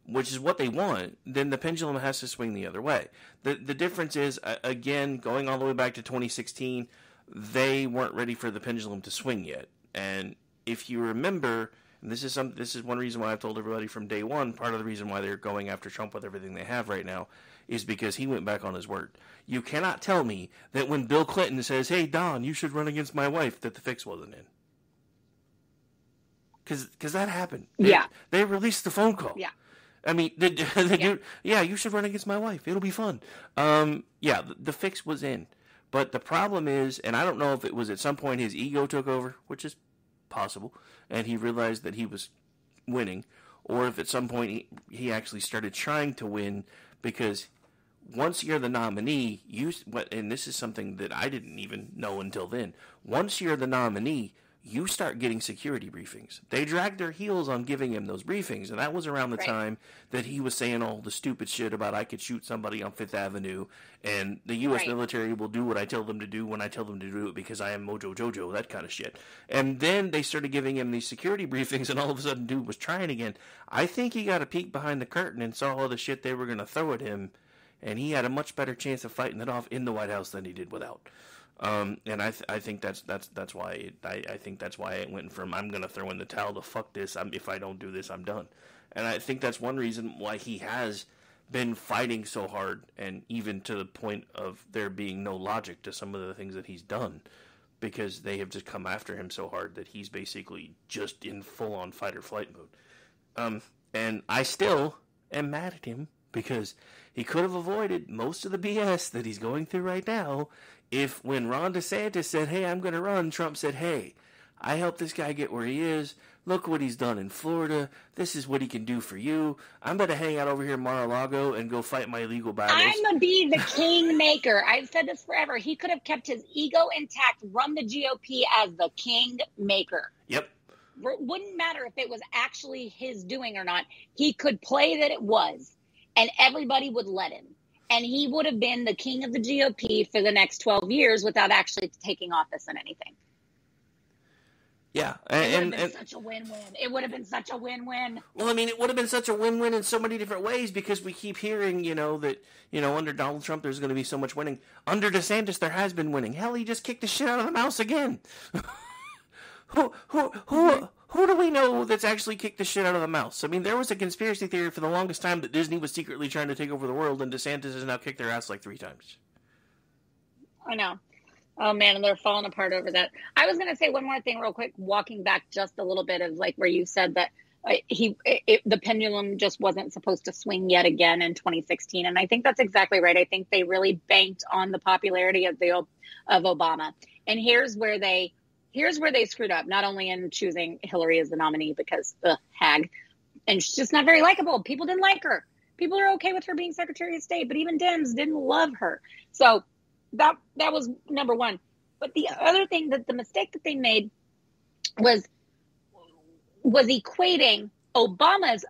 which is what they want, then the pendulum has to swing the other way. The difference is, again, going all the way back to 2016, they weren't ready for the pendulum to swing yet. And if you remember, and this is one reason why I've told everybody from day one, part of the reason why they're going after Trump with everything they have right now is because he went back on his word. You cannot tell me that when Bill Clinton says, "Hey, Don, you should run against my wife," that the fix wasn't in. Because that happened. Yeah. They released the phone call. Yeah. I mean, dude, you should run against my wife. It'll be fun. The fix was in. But the problem is, and I don't know if it was at some point his ego took over, which is possible, and he realized that he was winning, or if at some point he actually started trying to win, because once you're the nominee, and this is something that I didn't even know until then, once you're the nominee, you start getting security briefings. They dragged their heels on giving him those briefings, and that was around the time that he was saying all the stupid shit about I could shoot somebody on Fifth Avenue, and the U.S. military will do what I tell them to do when I tell them to do it because I am Mojo Jojo, that kind of shit. And then they started giving him these security briefings, and all of a sudden dude was trying again. I think he got a peek behind the curtain and saw all the shit they were going to throw at him, and he had a much better chance of fighting it off in the White House than he did without. And I think that's why I think that's why it went from I'm gonna throw in the towel to fuck this. If I don't do this, I'm done. And I think that's one reason why he has been fighting so hard, and even to the point of there being no logic to some of the things that he's done, because they have just come after him so hard that he's basically just in full on fight or flight mode. And I still am mad at him because he could have avoided most of the BS that he's going through right now if when Ron DeSantis said, "Hey, I'm going to run," Trump said, "Hey, I helped this guy get where he is. Look what he's done in Florida. This is what he can do for you. I'm going to hang out over here in Mar-a-Lago and go fight my legal battles." I'm going to be the kingmaker. I've said this forever. He could have kept his ego intact, run the GOP as the kingmaker. Yep. Wouldn't matter if it was actually his doing or not. He could play that it was, and everybody would let him. And he would have been the king of the GOP for the next 12 years without actually taking office in anything. Yeah. It would have been such a win-win. It would have been such a win-win. Well, I mean, it would have been such a win-win in so many different ways because we keep hearing, that, under Donald Trump there's going to be so much winning. Under DeSantis there has been winning. Hell, he just kicked the shit out of the mouse again. Who do we know that's actually kicked the shit out of the mouse? I mean, there was a conspiracy theory for the longest time that Disney was secretly trying to take over the world, and DeSantis has now kicked their ass like 3 times. I know. Oh, man, and they're falling apart over that. I was going to say one more thing real quick, walking back just a little bit of like where you said that the pendulum just wasn't supposed to swing yet again in 2016. And I think that's exactly right. I think they really banked on the popularity of Obama. And here's where they screwed up, not only in choosing Hillary as the nominee because, hag, and she's just not very likable. People didn't like her. People are okay with her being Secretary of State, but even Dems didn't love her. So that was number one. But the other thing, that the mistake that they made was equating Obama's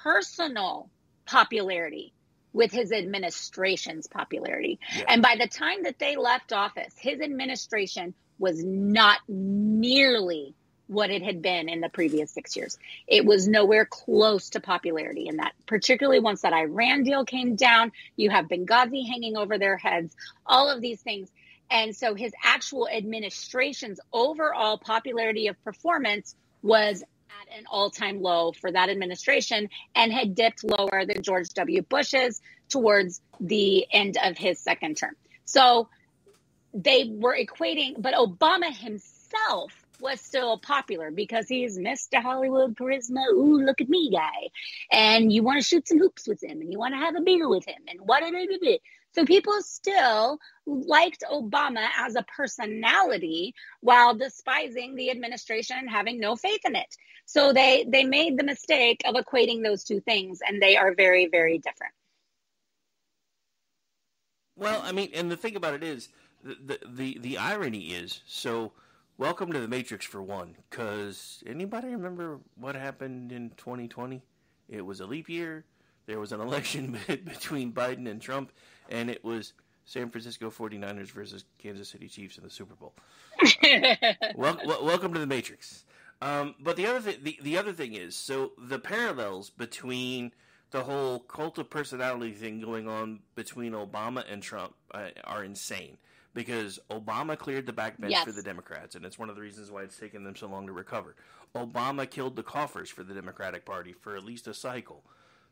personal popularity with his administration's popularity. Yeah. And by the time that they left office, his administration was not nearly what it had been in the previous 6 years. It was nowhere close to popularity in that, particularly once that Iran deal came down. You have Benghazi hanging over their heads, all of these things. And so his actual administration's overall popularity of performance was at an all-time low for that administration and had dipped lower than George W. Bush's towards the end of his second term. So they were equating, but Obama himself was still popular because he's Mr. Hollywood charisma. Ooh, look at me, guy. And you want to shoot some hoops with him and you want to have a beer with him and whatever. So people still liked Obama as a personality while despising the administration and having no faith in it. So they made the mistake of equating those two things, and they are very, very different. Well, I mean, and the thing about it is, the irony is, so welcome to the Matrix for one, because anybody remember what happened in 2020? It was a leap year. There was an election between Biden and Trump, and it was San Francisco 49ers versus Kansas City Chiefs in the Super Bowl. Welcome to the Matrix. But the other thing is, so the parallels between the whole cult of personality thing going on between Obama and Trump are insane. Because Obama cleared the backbench for the Democrats, and it's one of the reasons why it's taken them so long to recover. Obama killed the coffers for the Democratic Party for at least a cycle.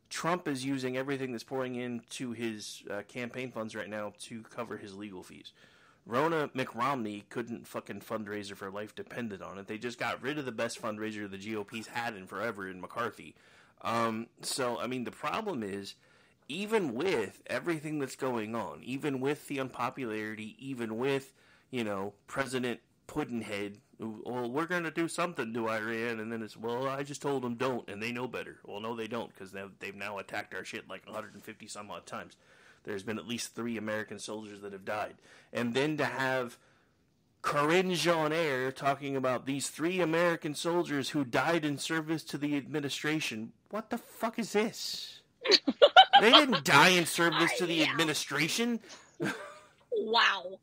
Trump is using everything that's pouring into his campaign funds right now to cover his legal fees. Rona McRomney couldn't fucking fundraise her for life depended on it. They just got rid of the best fundraiser the GOP's had in forever in McCarthy. So, I mean, the problem is, even with everything that's going on, even with the unpopularity, even with, President Puddinhead, well, we're going to do something to Iran, and then it's, well, I just told them don't, and they know better. Well, no, they don't, because they've now attacked our shit like 150 some odd times. There's been at least 3 American soldiers that have died. And then to have Corinne Jean-Air talking about these 3 American soldiers who died in service to the administration. What the fuck is this? They didn't die in service to the administration. Wow.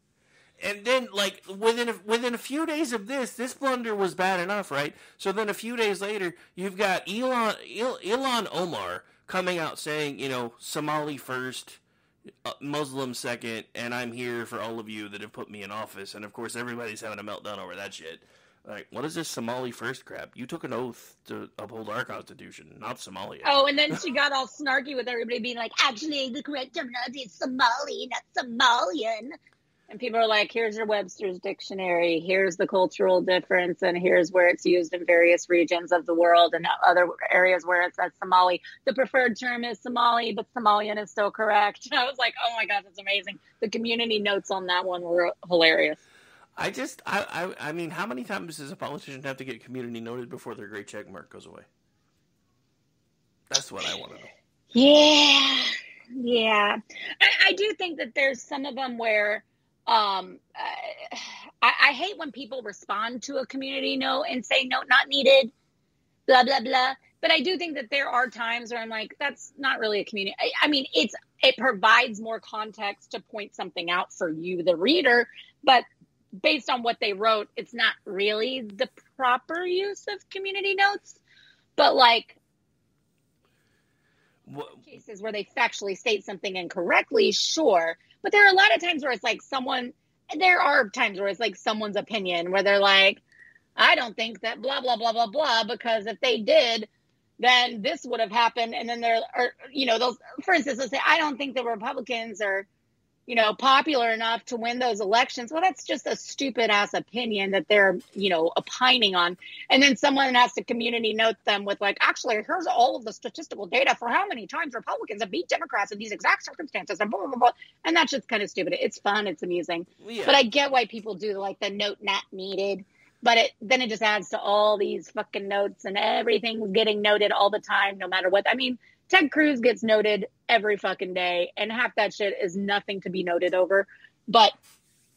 And then, like, within a few days of this blunder was bad enough, right? So then a few days later, you've got Ilhan Omar coming out saying, Somali first, Muslim second, and I'm here for all of you that have put me in office. And, of course, everybody's having a meltdown over that shit. Like, what is this Somali first crap? You took an oath to uphold our Constitution, not Somalia. Oh, and then she got all snarky with everybody being like, actually, the correct terminology is Somali, not Somalian. And people are like, here's your Webster's dictionary, here's the cultural difference, and here's where it's used in various regions of the world and other areas where it says Somali. The preferred term is Somali, but Somalian is still correct. I was like, oh my God, that's amazing. The community notes on that one were hilarious. I mean, how many times does a politician have to get community noted before their gray check mark goes away? That's what I want to know. Yeah. I do think that there's some of them where I hate when people respond to a community note and say, no, not needed, blah, blah, blah. But I do think that there are times where I'm like, that's not really a community. I mean, it provides more context to point something out for you, the reader, but based on what they wrote, it's not really the proper use of community notes. But like cases where they factually state something incorrectly, sure. But there are a lot of times where it's like someone's opinion where they're like, I don't think that blah, blah, blah, blah, blah, because if they did, then this would have happened. And then those, for instance, let's say, I don't think the Republicans are, popular enough to win those elections. Well, that's just a stupid ass opinion that they're, opining on. And then someone has to community note them with like, actually, here's all of the statistical data for how many times Republicans have beat Democrats in these exact circumstances and blah, blah, blah, blah. And that's just kind of stupid. It's fun. It's amusing. Yeah. But I get why people do like the note not needed. But then it just adds to all these fucking notes and everything's getting noted all the time, no matter what. I mean, Ted Cruz gets noted every fucking day, and half that shit is nothing to be noted over. But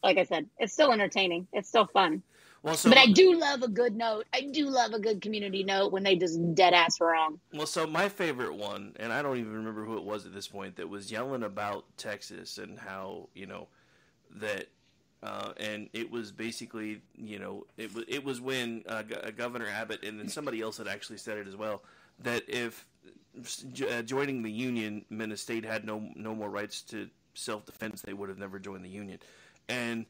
like I said, it's still entertaining. It's still fun. But I do love a good note. I do love a good community note when they just dead ass wrong. Well, so my favorite one, and I don't even remember who it was at this point, that was yelling about Texas and how, that, and it was basically, it was when Governor Abbott, and then somebody else had actually said it as well, that if joining the union meant a state had no more rights to self-defense, they would have never joined the union. And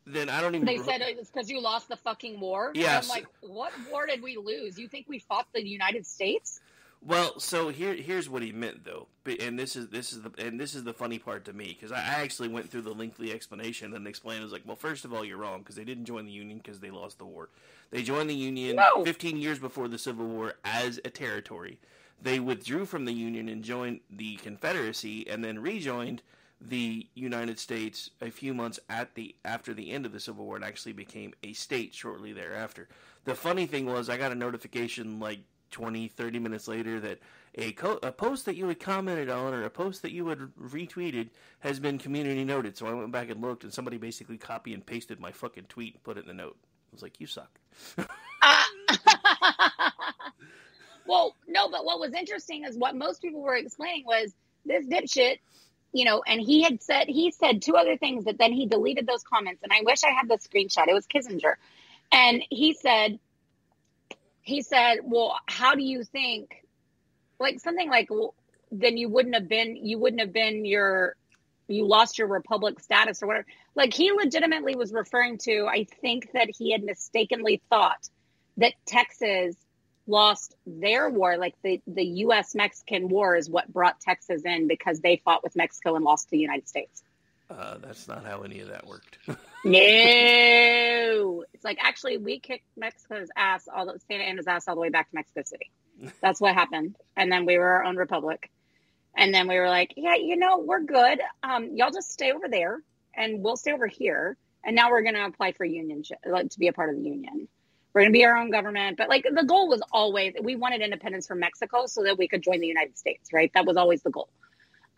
then I don't even... They said it was because you lost the fucking war? Yeah. I'm like, what war did we lose? You think we fought the United States? Well, so here's what he meant, though, and this is the funny part to me, because I actually went through the lengthy explanation and explained. I was like, well, first of all, you're wrong, because they didn't join the Union because they lost the war. They joined the Union 15 years before the Civil War as a territory. They withdrew from the Union and joined the Confederacy, and then rejoined the United States a few months after the end of the Civil War, and actually became a state shortly thereafter. The funny thing was, I got a notification like 20, 30 minutes later that a post that you had commented on or a post that you had retweeted has been community noted. So I went back and looked, and somebody basically copy and pasted my fucking tweet and put it in the note. I was like, you suck. Well, no, but what was interesting is what most people were explaining was this dipshit, and he said 2 other things, but then he deleted those comments. And I wish I had the screenshot. It was Kissinger. And he said, well, how do you think, like something like, well, then you wouldn't have been you lost your republic status or whatever. Like, he legitimately was referring to, I think that he had mistakenly thought that Texas lost their war, like the U.S.-Mexican war is what brought Texas in because they fought with Mexico and lost to the United States. That's not how any of that worked. No. It's like, actually, we kicked Mexico's ass, Santa Anna's ass all the way back to Mexico City. That's what happened. And then we were our own republic. And then we were like, yeah, we're good. Y'all just stay over there and we'll stay over here. And now we're going to apply for to be a part of the union. We're going to be our own government. But like, the goal was always, we wanted independence from Mexico so that we could join the United States, right? That was always the goal.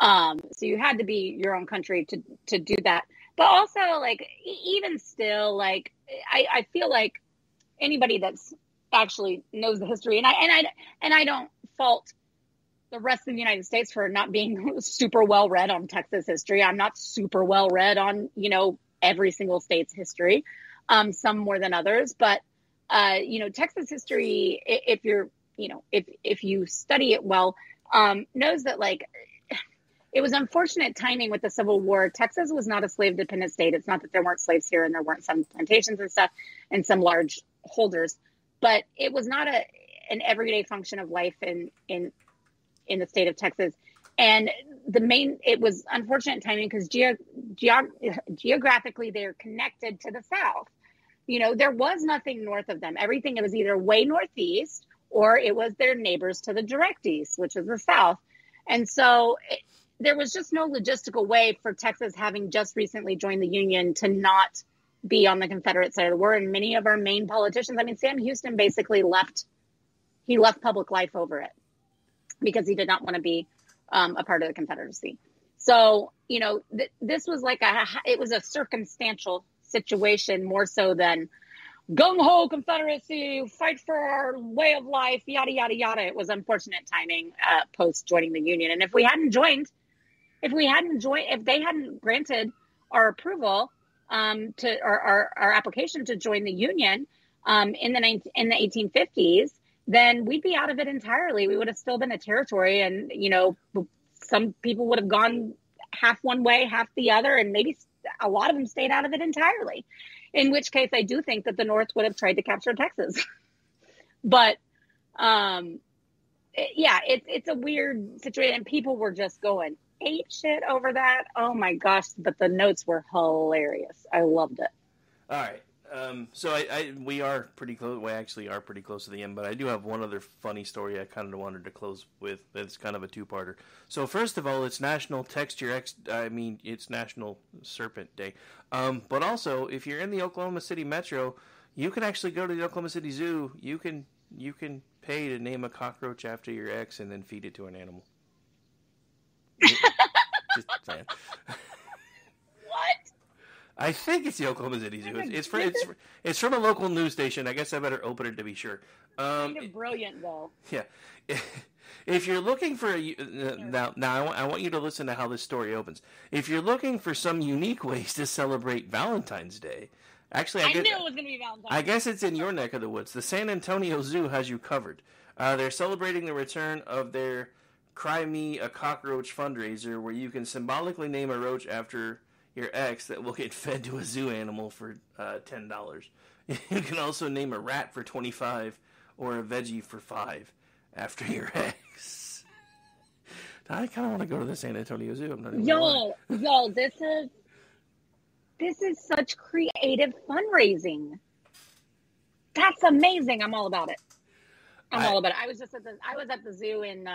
So you had to be your own country to do that. But also, like, even still, like, I feel like anybody that's actually knows the history, and I don't fault the rest of the United States for not being super well read on Texas history. I'm not super well read on, every single state's history, some more than others. But, Texas history, if you're, if you study it well, knows that, like, it was unfortunate timing with the Civil War. Texas was not a slave-dependent state. It's not that there weren't slaves here and there weren't some plantations and stuff and some large holders, but it was not an everyday function of life in the state of Texas. And it was unfortunate timing because geographically they're connected to the South. There was nothing north of them. Everything, it was either way northeast or it was their neighbors to the direct east, which is the South. And so there was just no logistical way for Texas, having just recently joined the Union, to not be on the Confederate side of the war. And many of our main politicians, I mean, Sam Houston basically left public life over it because he did not want to be a part of the Confederacy. So, this was like it was a circumstantial situation more so than gung-ho Confederacy, fight for our way of life, yada, yada, yada. It was unfortunate timing post joining the Union. And if they hadn't granted our approval to our application to join the Union in the 1850s, then we'd be out of it entirely. We would have still been a territory, and some people would have gone half one way, half the other, and maybe a lot of them stayed out of it entirely. In which case, I do think that the North would have tried to capture Texas. But it's a weird situation, and people were just going ape shit over that. Oh my gosh! But the notes were hilarious. I loved it. All right. So we are pretty close. We actually are pretty close to the end, but I do have one other funny story I kind of wanted to close with. It's kind of a two-parter. So first of all, it's National it's National Serpent Day. But also, if you're in the Oklahoma City metro, you can actually go to the Oklahoma City Zoo. You can pay to name a cockroach after your ex and then feed it to an animal. Just saying. What? I think it's the Oklahoma City Zoo. It's from a local news station. I guess I better open it to be sure. Kind of brilliant, though. Yeah. If you're looking for now I want you to listen to how this story opens. If you're looking for some unique ways to celebrate Valentine's Day, actually, I knew it was going to be Valentine's Day. I guess it's in your neck of the woods. The San Antonio Zoo has you covered. They're celebrating the return of their Cry Me a Cockroach fundraiser, where you can symbolically name a roach after your ex that will get fed to a zoo animal for $10. You can also name a rat for $25 or a veggie for $5 after your ex. I kind of want to go to the San Antonio Zoo. I'm not even Yo, this is such creative fundraising. That's amazing. I'm all about it. I'm all about it. I was at the zoo in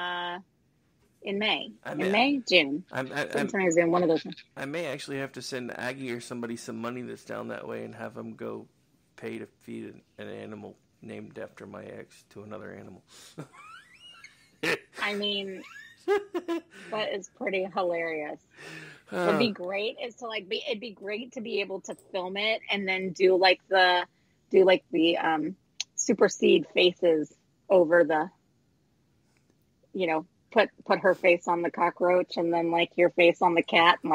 June. One of those. I may actually have to send Aggie or somebody some money that's down that way and have them go pay to feed an animal named after my ex to another animal. I mean, that is pretty hilarious. What'd be great is to it'd be great to be able to film it and then do the supersede faces over the, put her face on the cockroach and then your face on the cat and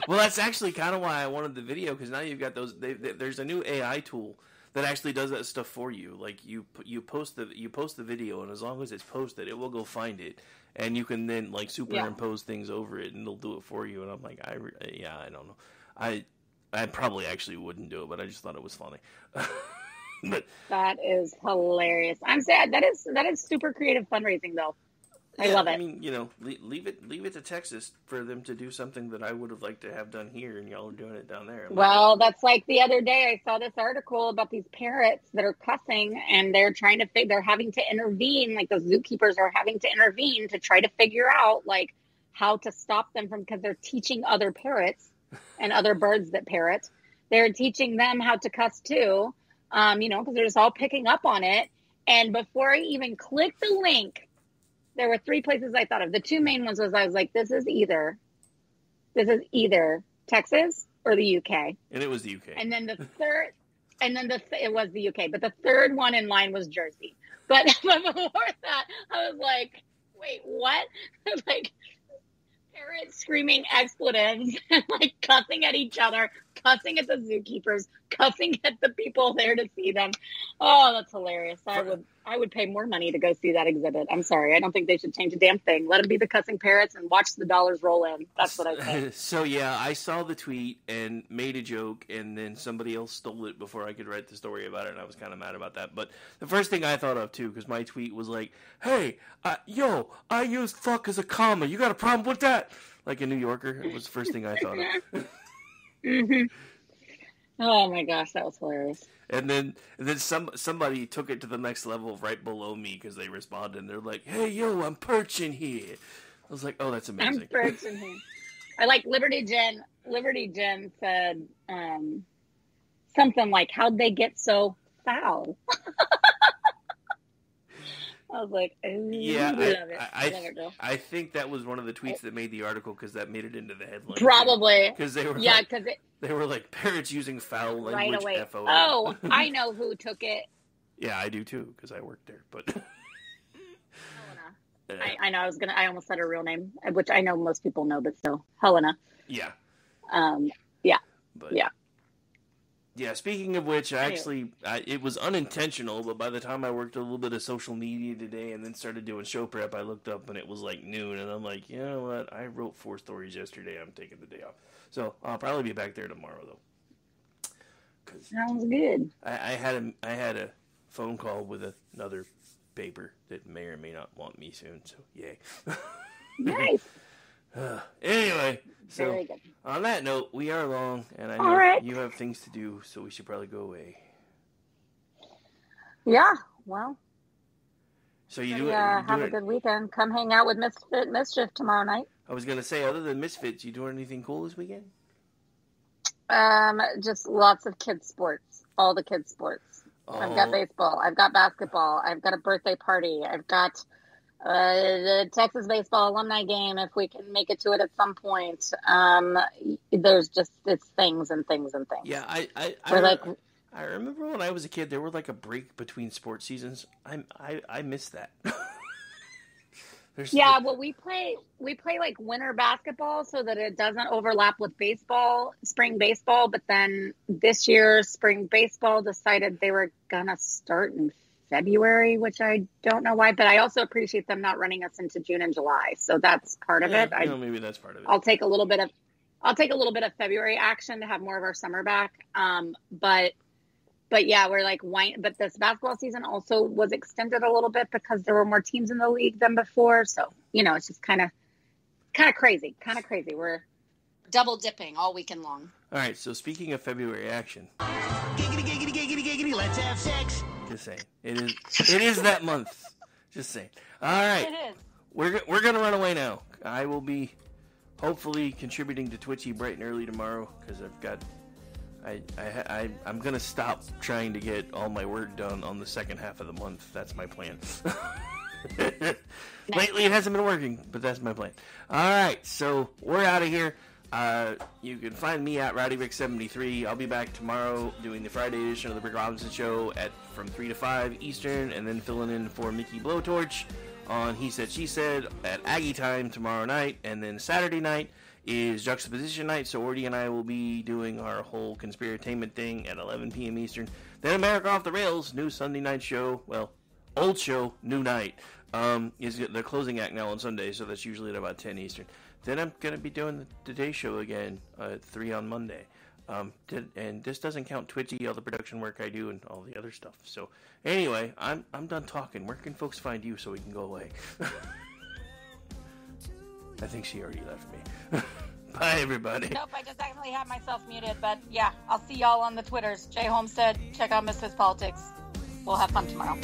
Well, that's actually kind of why I wanted the video, because now you've got those. There's a new AI tool that actually does that stuff for you. Like you post the video, and as long as it's posted, it will go find it and you can then like superimpose things over it, and it'll do it for you. And I'm like, I don't know. I probably actually wouldn't do it, but I just thought it was funny. But that is hilarious. I'm sad. That is super creative fundraising, though. I love it. I mean, leave it to Texas for them to do something that I would have liked to have done here, and y'all are doing it down there. Well, that's like the other day I saw this article about these parrots that are cussing, and they're trying to they're having to intervene. Like the zookeepers are having to intervene to try to figure out like how to stop them from, because they're teaching other parrots and other birds that parrot. They're teaching them how to cuss too, because they're just all picking up on it. And before I even clicked the link, there were 3 places I thought of. The 2 main ones was I was like, this is either Texas or the UK. And it was the UK. And then the third, it was the UK. But the third one in line was Jersey. But before that, I was like, wait, what? Like parrots screaming expletives and like cussing at each other, cussing at the zookeepers, cussing at the people there to see them. Oh, that's hilarious. I would pay more money to go see that exhibit. I'm sorry. I don't think they should change a damn thing. Let them be the cussing parrots and watch the dollars roll in. That's what I think. So yeah, I saw the tweet and made a joke, and then somebody else stole it before I could write the story about it, and I was kind of mad about that. But the first thing I thought of too, because my tweet was like, hey, I used fuck as a comma. You got a problem with that? Like a New Yorker. It was the first thing I thought of. Mm-hmm. Oh my gosh, that was hilarious. And then somebody took it to the next level right below me because they responded. And they're like, hey, yo, I'm perching here. I was like, oh, that's amazing. I'm perching here. I like Liberty Jen. Liberty Jen said something like, how'd they get so foul? I was like, yeah, I love it, girl. I think that was one of the tweets that made the article because that made it into the headline. Probably. Because they were they were like parrots using foul language. Right away. F-O-L. Oh, I know who took it. Yeah, I do too because I worked there. But I know I almost said her real name, which I know most people know, but still, Helena. Yeah. Yeah. But, yeah. Yeah, speaking of which, it was unintentional, but by the time I worked a little bit of social media today and then started doing show prep, I looked up and it was like noon, and I'm like, you know what? I wrote 4 stories yesterday. I'm taking the day off. So I'll probably be back there tomorrow, though. Sounds good. I had a phone call with another paper that may or may not want me soon, so yay. Nice. Anyway, so on that note, we are long, and I know you have things to do, so we should probably go away. Yeah, well. So you have a good weekend. Come hang out with Mischief tomorrow night. I was gonna say, other than Misfits, you doing anything cool this weekend? Just lots of kids sports. All the kids sports. Oh. I've got baseball. I've got basketball. I've got a birthday party. I've got the Texas baseball alumni game, if we can make it to it at some point. There's just, it's things and things and things. Yeah, I remember when I was a kid, there were like a break between sports seasons. I miss that. Well, we play like winter basketball so that it doesn't overlap with spring baseball. But then this year, spring baseball decided they were gonna start in February, which I don't know why, but I also appreciate them not running us into June and July. So that's part of it. Maybe that's part of it. I'll take a little bit of February action to have more of our summer back. But yeah, we're like, but this basketball season also was extended a little bit because there were more teams in the league than before. So, it's just kind of crazy. We're double dipping all weekend long. All right. So speaking of February action. Giggity, giggity, giggity, giggity, let's have sex. Just saying. It is that month. Just saying. All right. It is. We're going to run away now. I will be hopefully contributing to Twitchy bright and early tomorrow because I've got... I'm going to stop trying to get all my work done on the second half of the month. That's my plan. Lately it hasn't been working, but that's my plan. All right, so we're out of here. You can find me at RowdyRick73. I'll be back tomorrow doing the Friday edition of the Rick Robinson Show from 3 to 5 Eastern, and then filling in for Mickey Blowtorch on He Said, She Said at Aggie Time tomorrow night, and then Saturday night is Juxtaposition Night, so Ordy and I will be doing our whole conspiratainment thing at 11 p.m. Eastern. Then America Off the Rails, new Sunday night show. Well, Old show, new night. Is the closing act now on Sunday, so that's usually at about 10 Eastern. Then I'm going to be doing the Today Show again at 3 on Monday. And this doesn't count Twitchy, all the production work I do, and all the other stuff. So anyway, I'm done talking. Where can folks find you so we can go away? I think she already left me. Bye, everybody. Nope, I just accidentally had myself muted. But yeah, I'll see y'all on the Twitters. Jay Homestead, check out Misfits Politics. We'll have fun tomorrow.